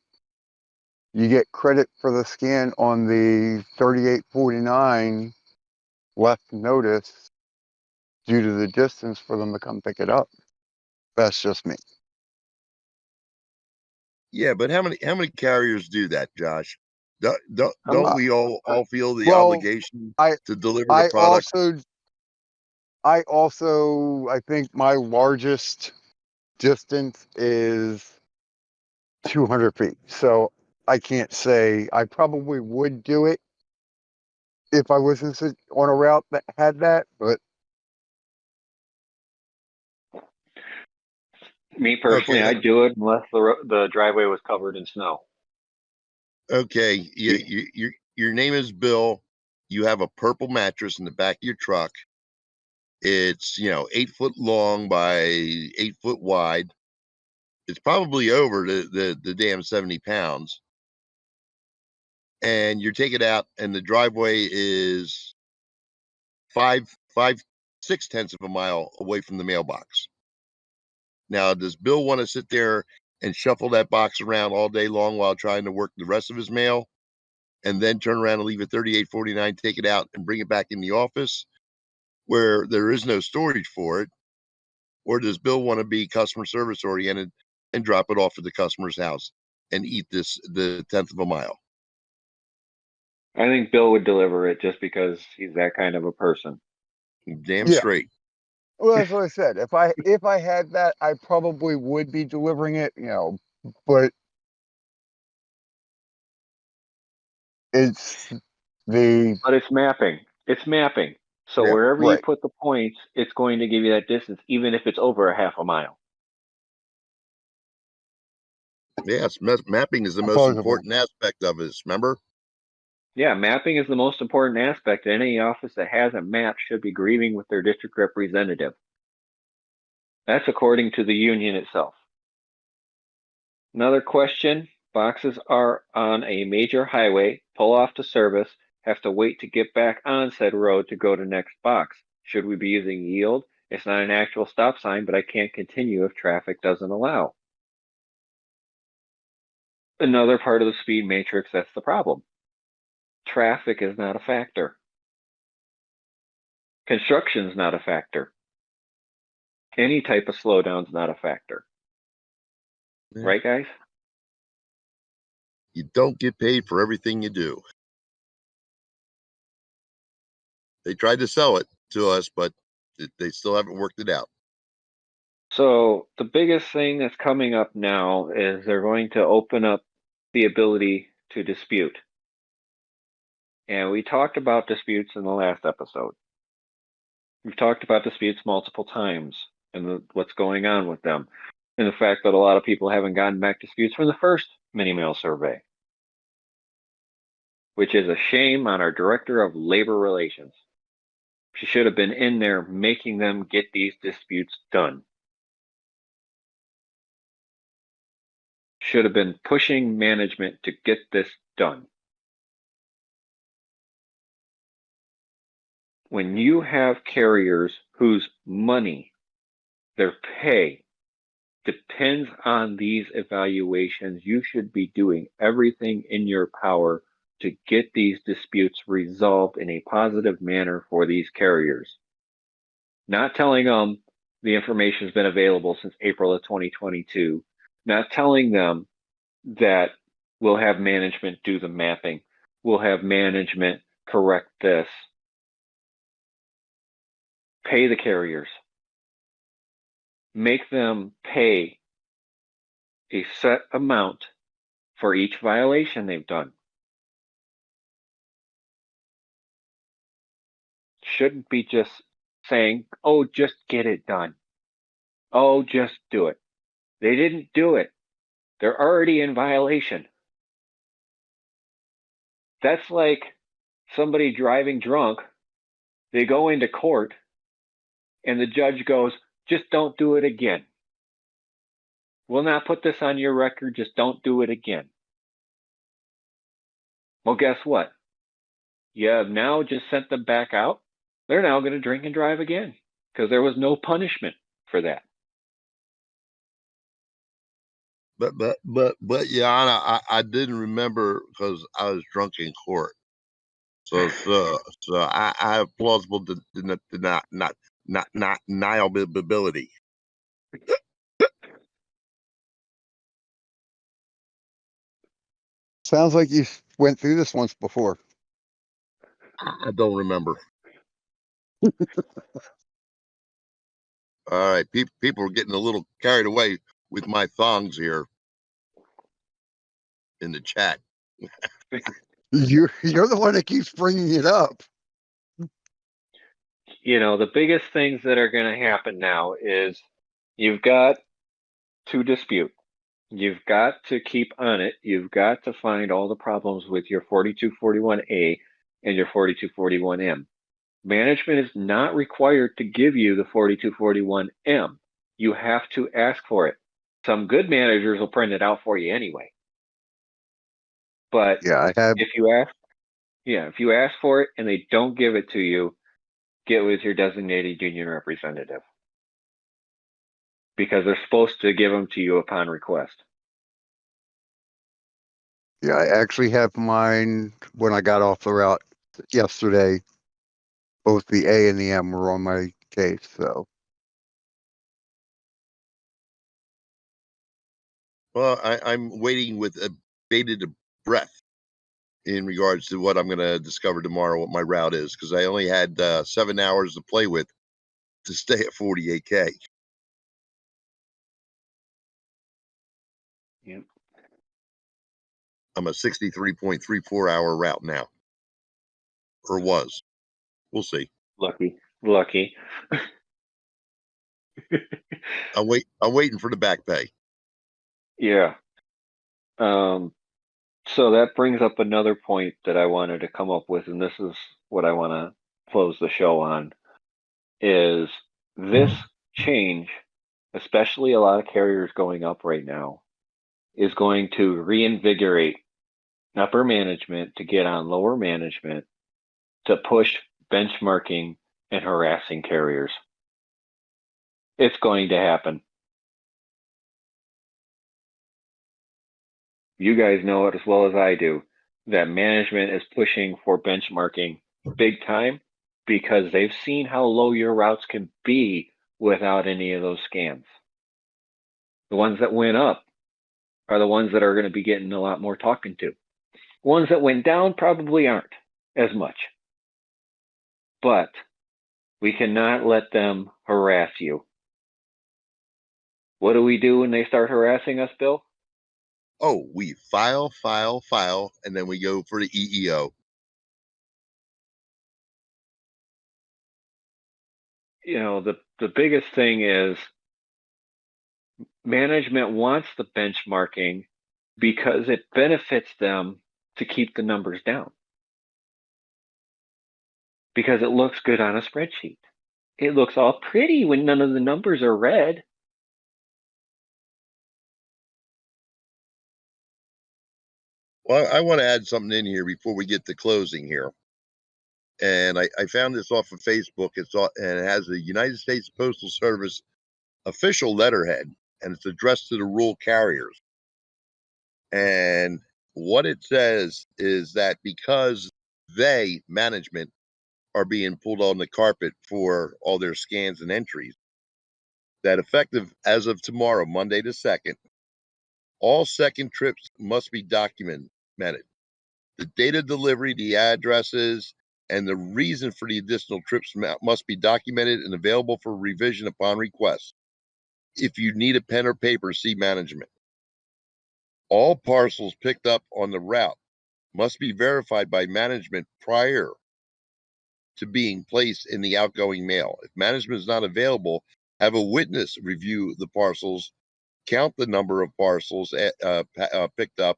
you get credit for the scan on the 3849 left notice due to the distance for them to come pick it up. That's just me. Yeah, but how many carriers do that, Josh? I'm Don't we all feel the Well, obligation I to deliver the I product? I think my largest distance is 200 feet. So I can't say I probably would do it if I was on a route that had that, but Me personally, Okay, I'd do it unless the driveway was covered in snow. okay. Your name is Bill. You have a purple mattress in the back of your truck. It's 8 foot long by 8 foot wide. It's probably over the damn 70 pounds. And you take it out, and the driveway is five 6/10 of a mile away from the mailbox. Now, does Bill want to sit there and shuffle that box around all day long while trying to work the rest of his mail, and then turn around and leave a 3849, take it out, and bring it back in the office where there is no storage for it? Or does Bill want to be customer service oriented and drop it off at the customer's house and eat the 10th of a mile? I think Bill would deliver it just because he's that kind of a person. Damn yeah. straight. Well, that's what I said. If I had that, I probably would be delivering it, but it's the But it's mapping. It's mapping. So yeah, wherever you right. put the points, it's going to give you that distance, even if it's over a half a mile. Yes, mapping is the most Supposedly. important aspect of this. Remember? Yeah, mapping is the most important aspect. Any office that hasn't mapped should be grieving with their district representative. That's according to the union itself. Another question. Boxes are on a major highway, pull off to service, have to wait to get back on said road to go to next box. Should we be using yield? It's not an actual stop sign, but I can't continue if traffic doesn't allow. Another part of the speed matrix, that's the problem. Traffic is not a factor. Construction is not a factor. Any type of slowdown is not a factor. Yeah. Right, guys? You don't get paid for everything you do. They tried to sell it to us, but they still haven't worked it out. So the biggest thing that's coming up now is they're going to open up the ability to dispute. And we talked about disputes in the last episode. We've talked about disputes multiple times and what's going on with them. And the fact that a lot of people haven't gotten back disputes from the first mini mail survey, which is a shame on our Director of Labor Relations. She should have been in there making them get these disputes done. Should have been pushing management to get this done. When you have carriers whose money, their pay, depends on these evaluations, you should be doing everything in your power to get these disputes resolved in a positive manner for these carriers. Not telling them the information has been available since April of 2022. Not telling them that we'll have management do the mapping. We'll have management correct this. Pay the carriers. Make them pay a set amount for each violation they've done. Shouldn't be just saying, oh, just get it done. Oh, just do it. They didn't do it. They're already in violation. That's like somebody driving drunk. They go into court and the judge goes, just don't do it again. We'll not put this on your record. Just don't do it again. Well, guess what? You have now just sent them back out. They're now going to drink and drive again because there was no punishment for that. But Yana, I didn't remember because I was drunk in court. So I have plausible deniability. Sounds like you went through this once before. I don't remember. All right, people are getting a little carried away with my thongs here in the chat. You're the one that keeps bringing it up. You know, the biggest things that are going to happen now is you've got to dispute. You've got to keep on it. You've got to find all the problems with your 4241A and your 4241M. Management is not required to give you the 4241M. You have to ask for it. Some good managers will print it out for you anyway. But Yeah, I have. if you ask for it and they don't give it to you, get with your designated union representative. Because they're supposed to give them to you upon request. Yeah, I actually have mine when I got off the route yesterday. Both the A and the M were on my case, so. Well, I'm waiting with a bated breath in regards to what I'm going to discover tomorrow, what my route is, because I only had 7 hours to play with to stay at 48K. Yep. I'm a 63.34 hour route now, or was. We'll see. Lucky. I'm waiting for the back pay. Yeah. So that brings up another point that I wanted to come up with, and this is what I want to close the show on, is this change, especially a lot of carriers going up right now, is going to reinvigorate upper management to get on lower management to push benchmarking and harassing carriers. It's going to happen. You guys know it as well as I do, that management is pushing for benchmarking big time because they've seen how low your routes can be without any of those scans. The ones that went up are the ones that are going to be getting a lot more talking to. Ones that went down probably aren't as much. But we cannot let them harass you. What do we do when they start harassing us, Bill? Oh, we file, and then we go for the EEO. You know, the biggest thing is management wants the benchmarking because it benefits them to keep the numbers down. Because it looks good on a spreadsheet. It looks all pretty when none of the numbers are red. Well, I want to add something in here before we get to closing here. And I found this off of Facebook. And it has the United States Postal Service official letterhead, and it's addressed to the rural carriers. And what it says is that because management, are being pulled on the carpet for all their scans and entries, that effective as of tomorrow, Monday the 2nd, all second trips must be documented. The date of delivery, the addresses, and the reason for the additional trips must be documented and available for revision upon request. If you need a pen or paper, see management. All parcels picked up on the route must be verified by management prior to being placed in the outgoing mail. If management is not available, have a witness review the parcels, count the number of parcels picked up,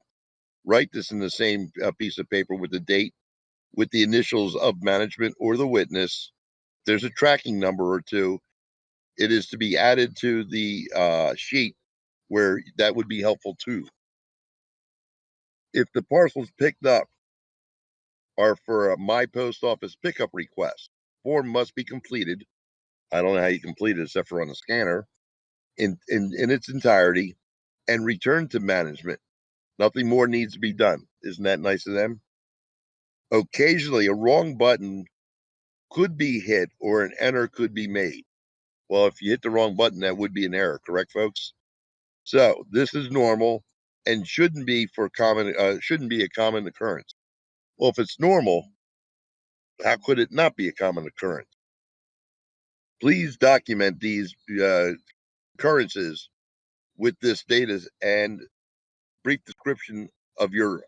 write this in the same piece of paper with the date, with the initials of management or the witness. There's a tracking number or two. It is to be added to the sheet where that would be helpful too. If the parcels picked up are for a My Post Office pickup request, form must be completed. I don't know how you complete it except for on the scanner in its entirety and returned to management. Nothing more needs to be done. Isn't that nice of them? Occasionally, a wrong button could be hit or an error could be made. Well, if you hit the wrong button, that would be an error, correct, folks? So this is normal and shouldn't be a common occurrence. Well, if it's normal, how could it not be a common occurrence? Please document these occurrences with this data and brief description of your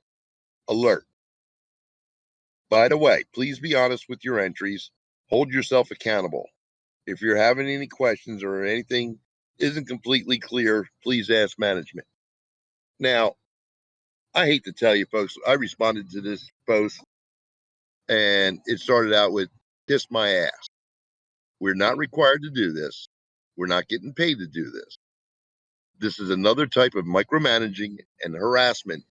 alert. By the way, please be honest with your entries. Hold yourself accountable. If you're having any questions or anything isn't completely clear, please ask management. Now, I hate to tell you, folks, I responded to this post and it started out with kiss my ass. We're not required to do this. We're not getting paid to do this. This is another type of micromanaging and harassment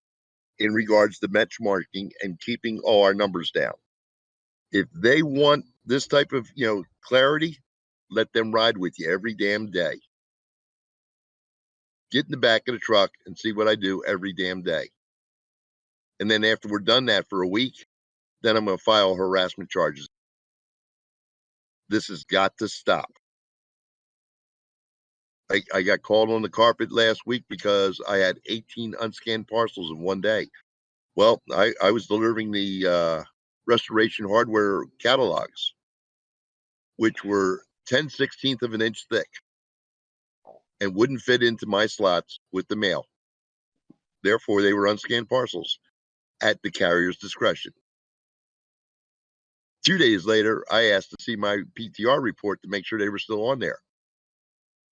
in regards to benchmarking and keeping all our numbers down. If they want this type of, clarity, let them ride with you every damn day. Get in the back of the truck and see what I do every damn day. And then after we're done that for a week, then I'm going to file harassment charges. This has got to stop. I got called on the carpet last week because I had 18 unscanned parcels in one day. Well, I was delivering the restoration hardware catalogs, which were 10/16 of an inch thick and wouldn't fit into my slots with the mail. Therefore, they were unscanned parcels at the carrier's discretion. 2 days later, I asked to see my PTR report to make sure they were still on there.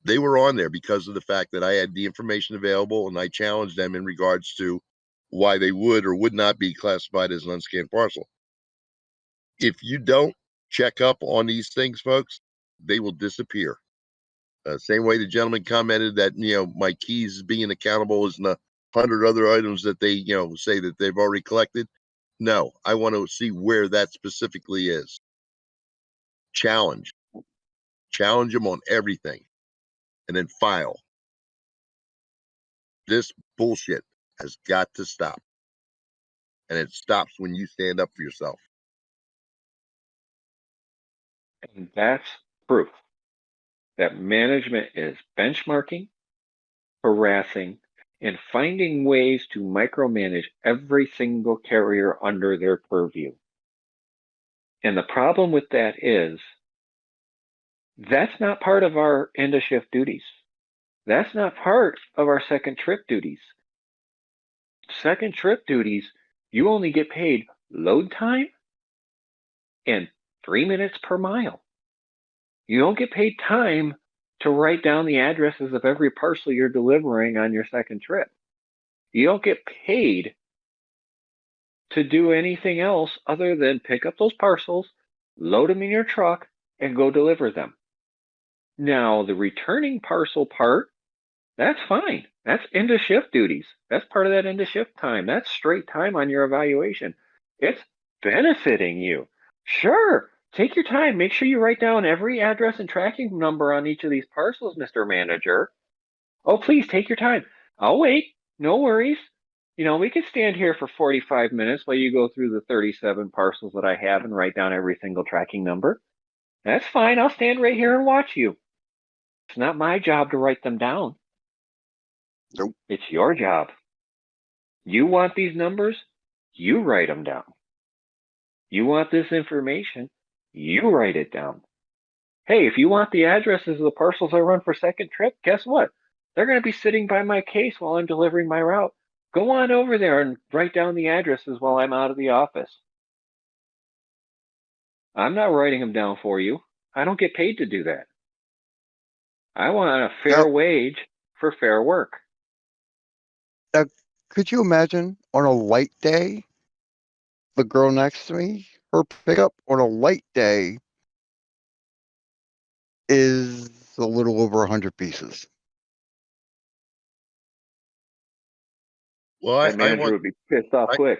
They were on there because of the fact that I had the information available and I challenged them in regards to why they would or would not be classified as an unscanned parcel. If you don't check up on these things, folks, they will disappear. Same way the gentleman commented that, my keys being accountable is in 100 other items that they, say that they've already collected. No, I want to see where that specifically is. Challenge them on everything and then file. This bullshit has got to stop. And it stops when you stand up for yourself. And that's proof that management is benchmarking, harassing, and finding ways to micromanage every single carrier under their purview. And the problem with that is that's not part of our end of shift duties. That's not part of our second trip duties. Second trip duties, you only get paid load time and 3 minutes per mile. You don't get paid time to write down the addresses of every parcel you're delivering on your second trip. You don't get paid to do anything else other than pick up those parcels, load them in your truck, and go deliver them. Now, the returning parcel part, that's fine. That's end of shift duties. That's part of that end of shift time. That's straight time on your evaluation. It's benefiting you. Sure, take your time. Make sure you write down every address and tracking number on each of these parcels, Mr. Manager. Oh, please take your time. I'll wait. No worries. We could stand here for 45 minutes while you go through the 37 parcels that I have and write down every single tracking number. That's fine. I'll stand right here and watch you. It's not my job to write them down. Nope. It's your job. You want these numbers? You write them down. You want this information? You write it down. Hey, if you want the addresses of the parcels I run for second trip, guess what? They're going to be sitting by my case while I'm delivering my route. Go on over there and write down the addresses while I'm out of the office. I'm not writing them down for you. I don't get paid to do that. I want a fair wage for fair work. Now, could you imagine on a light day, the girl next to me, her pickup on a light day is a little over 100 pieces. Well, That manager would be pissed off quick.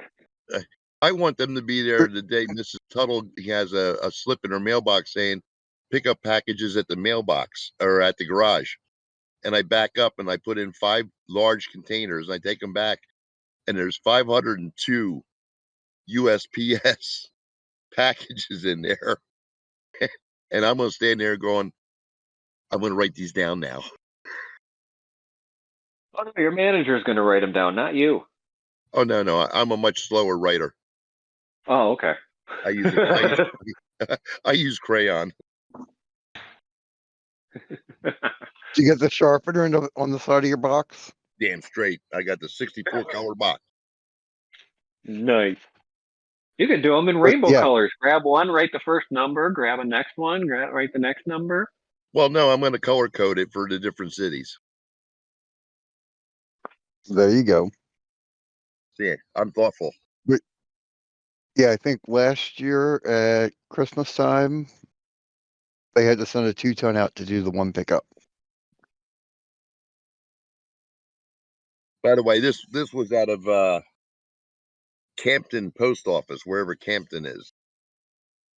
I want them to be there the day Mrs. Tuttle has a slip in her mailbox saying, pick up packages at the mailbox or at the garage. And I back up and I put in 5 large containers and I take them back. And there's 502 USPS packages in there. And I'm going to stand there going, I'm going to write these down now. Oh, no, your manager is going to write them down, not you. Oh, no. I'm a much slower writer. Oh, okay. I use crayon. Do you get the sharpener on the side of your box? Damn straight. I got the 64 color box. Nice. You can do them in rainbow colors. Grab one, write the first number, grab a next one, write the next number. Well, no, I'm going to color code it for the different cities. There you go. Yeah, I'm thoughtful. But, yeah, I think last year at Christmas time, they had to send a 2-ton out to do the one pickup. By the way, this was out of Campton Post Office, wherever Campton is.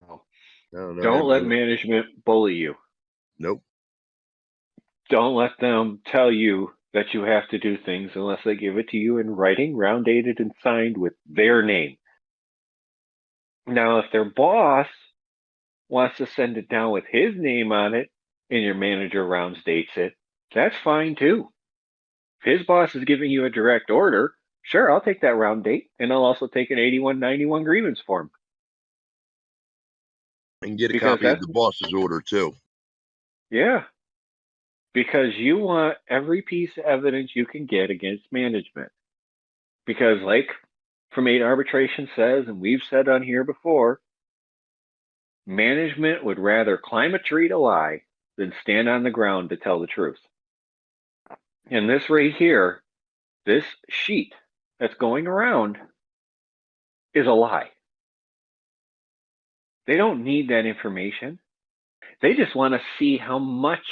No, Don't let management bully you. Nope. Don't let them tell you that you have to do things unless they give it to you in writing, round dated and signed with their name. Now, if their boss wants to send it down with his name on it and your manager rounds dates it, that's fine too. If his boss is giving you a direct order, sure, I'll take that round date, and I'll also take an 8191 grievance form. And get a copy of the boss's order too. Yeah. Because you want every piece of evidence you can get against management. Because like From 8 Arbitration says, and we've said on here before, management would rather climb a tree to lie than stand on the ground to tell the truth. And this right here, this sheet that's going around is a lie. They don't need that information. They just want to see how much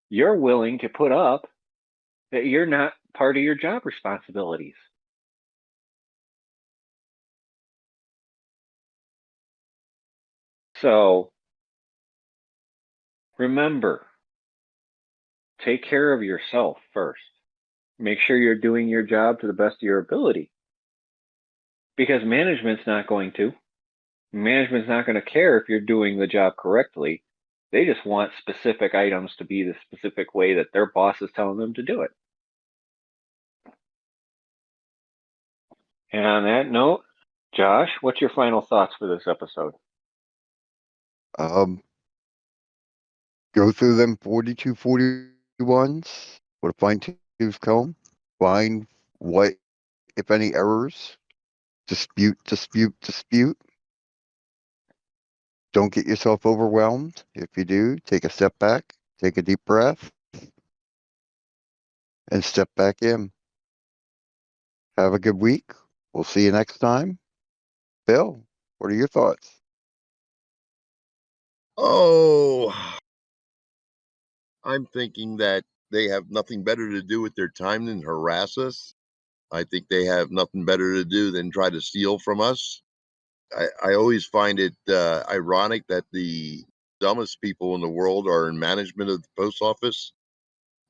you're willing to put up that you're not part of your job responsibilities. So remember, take care of yourself first. Make sure you're doing your job to the best of your ability. Because management's not going to. Management's not going to care if you're doing the job correctly. They just want specific items to be the specific way that their boss is telling them to do it. And on that note, Josh, what's your final thoughts for this episode? Go through them 4241s with a fine-tooth comb. Find what, if any, errors. Dispute. Don't get yourself overwhelmed. If you do, take a step back, take a deep breath, and step back in. Have a good week. We'll see you next time. Bill, what are your thoughts? Oh, I'm thinking that they have nothing better to do with their time than harass us. I think they have nothing better to do than try to steal from us. I always find it ironic that the dumbest people in the world are in management of the post office,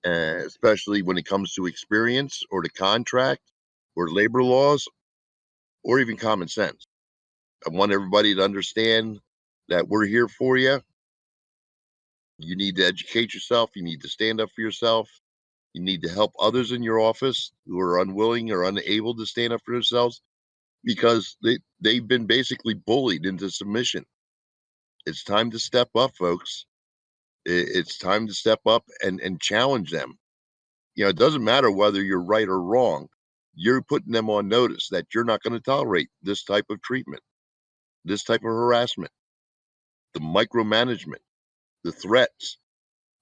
especially when it comes to experience or the contract or labor laws or even common sense. I want everybody to understand that we're here for you. You need to educate yourself. You need to stand up for yourself. You need to help others in your office who are unwilling or unable to stand up for themselves because they've been basically bullied into submission. It's time to step up, folks. It's time to step up and challenge them. You know, it doesn't matter whether you're right or wrong. You're putting them on notice that you're not going to tolerate this type of treatment, this type of harassment, the micromanagement, the threats,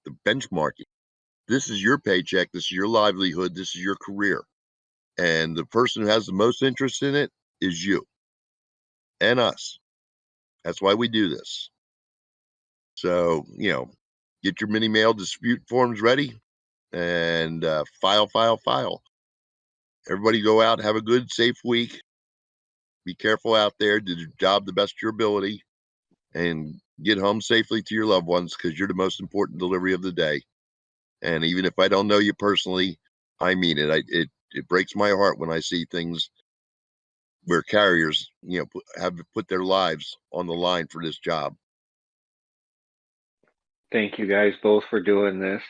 the benchmarking. This is your paycheck. This is your livelihood. This is your career. And the person who has the most interest in it is you and us. That's why we do this. So, get your mini mail dispute forms ready and file. Everybody go out, have a good, safe week. Be careful out there, do your job the best of your ability, and get home safely to your loved ones because you're the most important delivery of the day. And even if I don't know you personally, I mean it. It breaks my heart when I see things where carriers, have to put their lives on the line for this job. Thank you guys both for doing this.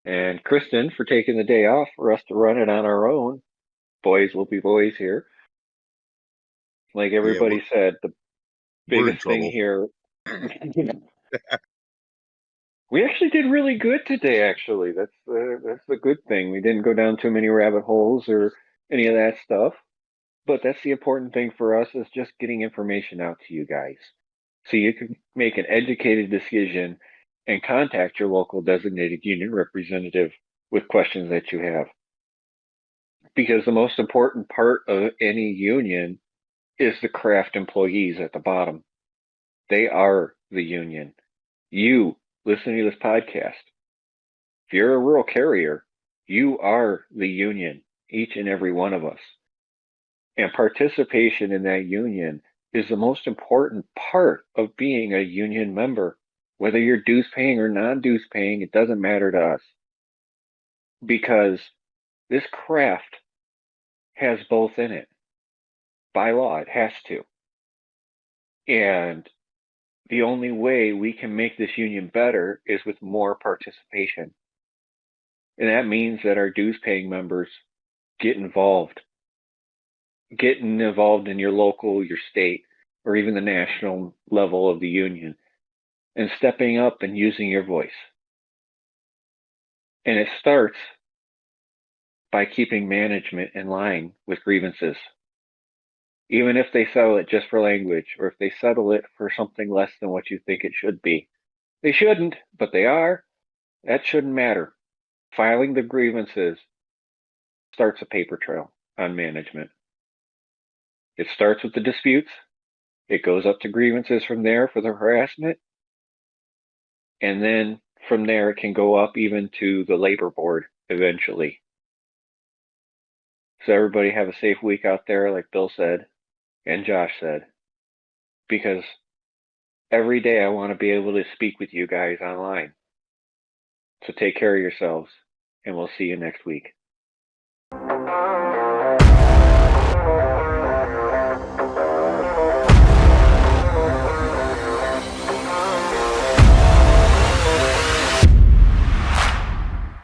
And Kristen for taking the day off for us to run it on our own. Boys will be boys here. Like Yeah, everybody said, the we're in biggest thing trouble. here. We actually did really good today. Actually, that's the good thing. We didn't go down too many rabbit holes or any of that stuff. But that's the important thing for us is just getting information out to you guys, so you can make an educated decision and contact your local designated union representative with questions that you have. Because the most important part of any union is the craft employees at the bottom. They are the union. You listening to this podcast, if you're a rural carrier, you are the union, each and every one of us. And participation in that union is the most important part of being a union member. Whether you're dues paying or non dues paying, it doesn't matter to us. Because this craft has both in it. By law, it has to. And the only way we can make this union better is with more participation. And that means that our dues paying members get involved. Getting involved in your local, your state, or even the national level of the union, and stepping up and using your voice. And it starts by keeping management in line with grievances. Even if they settle it just for language, or if they settle it for something less than what you think it should be. They shouldn't, but they are. That shouldn't matter. Filing the grievances starts a paper trail on management. It starts with the disputes. It goes up to grievances from there for the harassment. And then from there, it can go up even to the labor board eventually. So everybody have a safe week out there, like Bill said and Josh said, because every day I want to be able to speak with you guys online. So take care of yourselves, and we'll see you next week.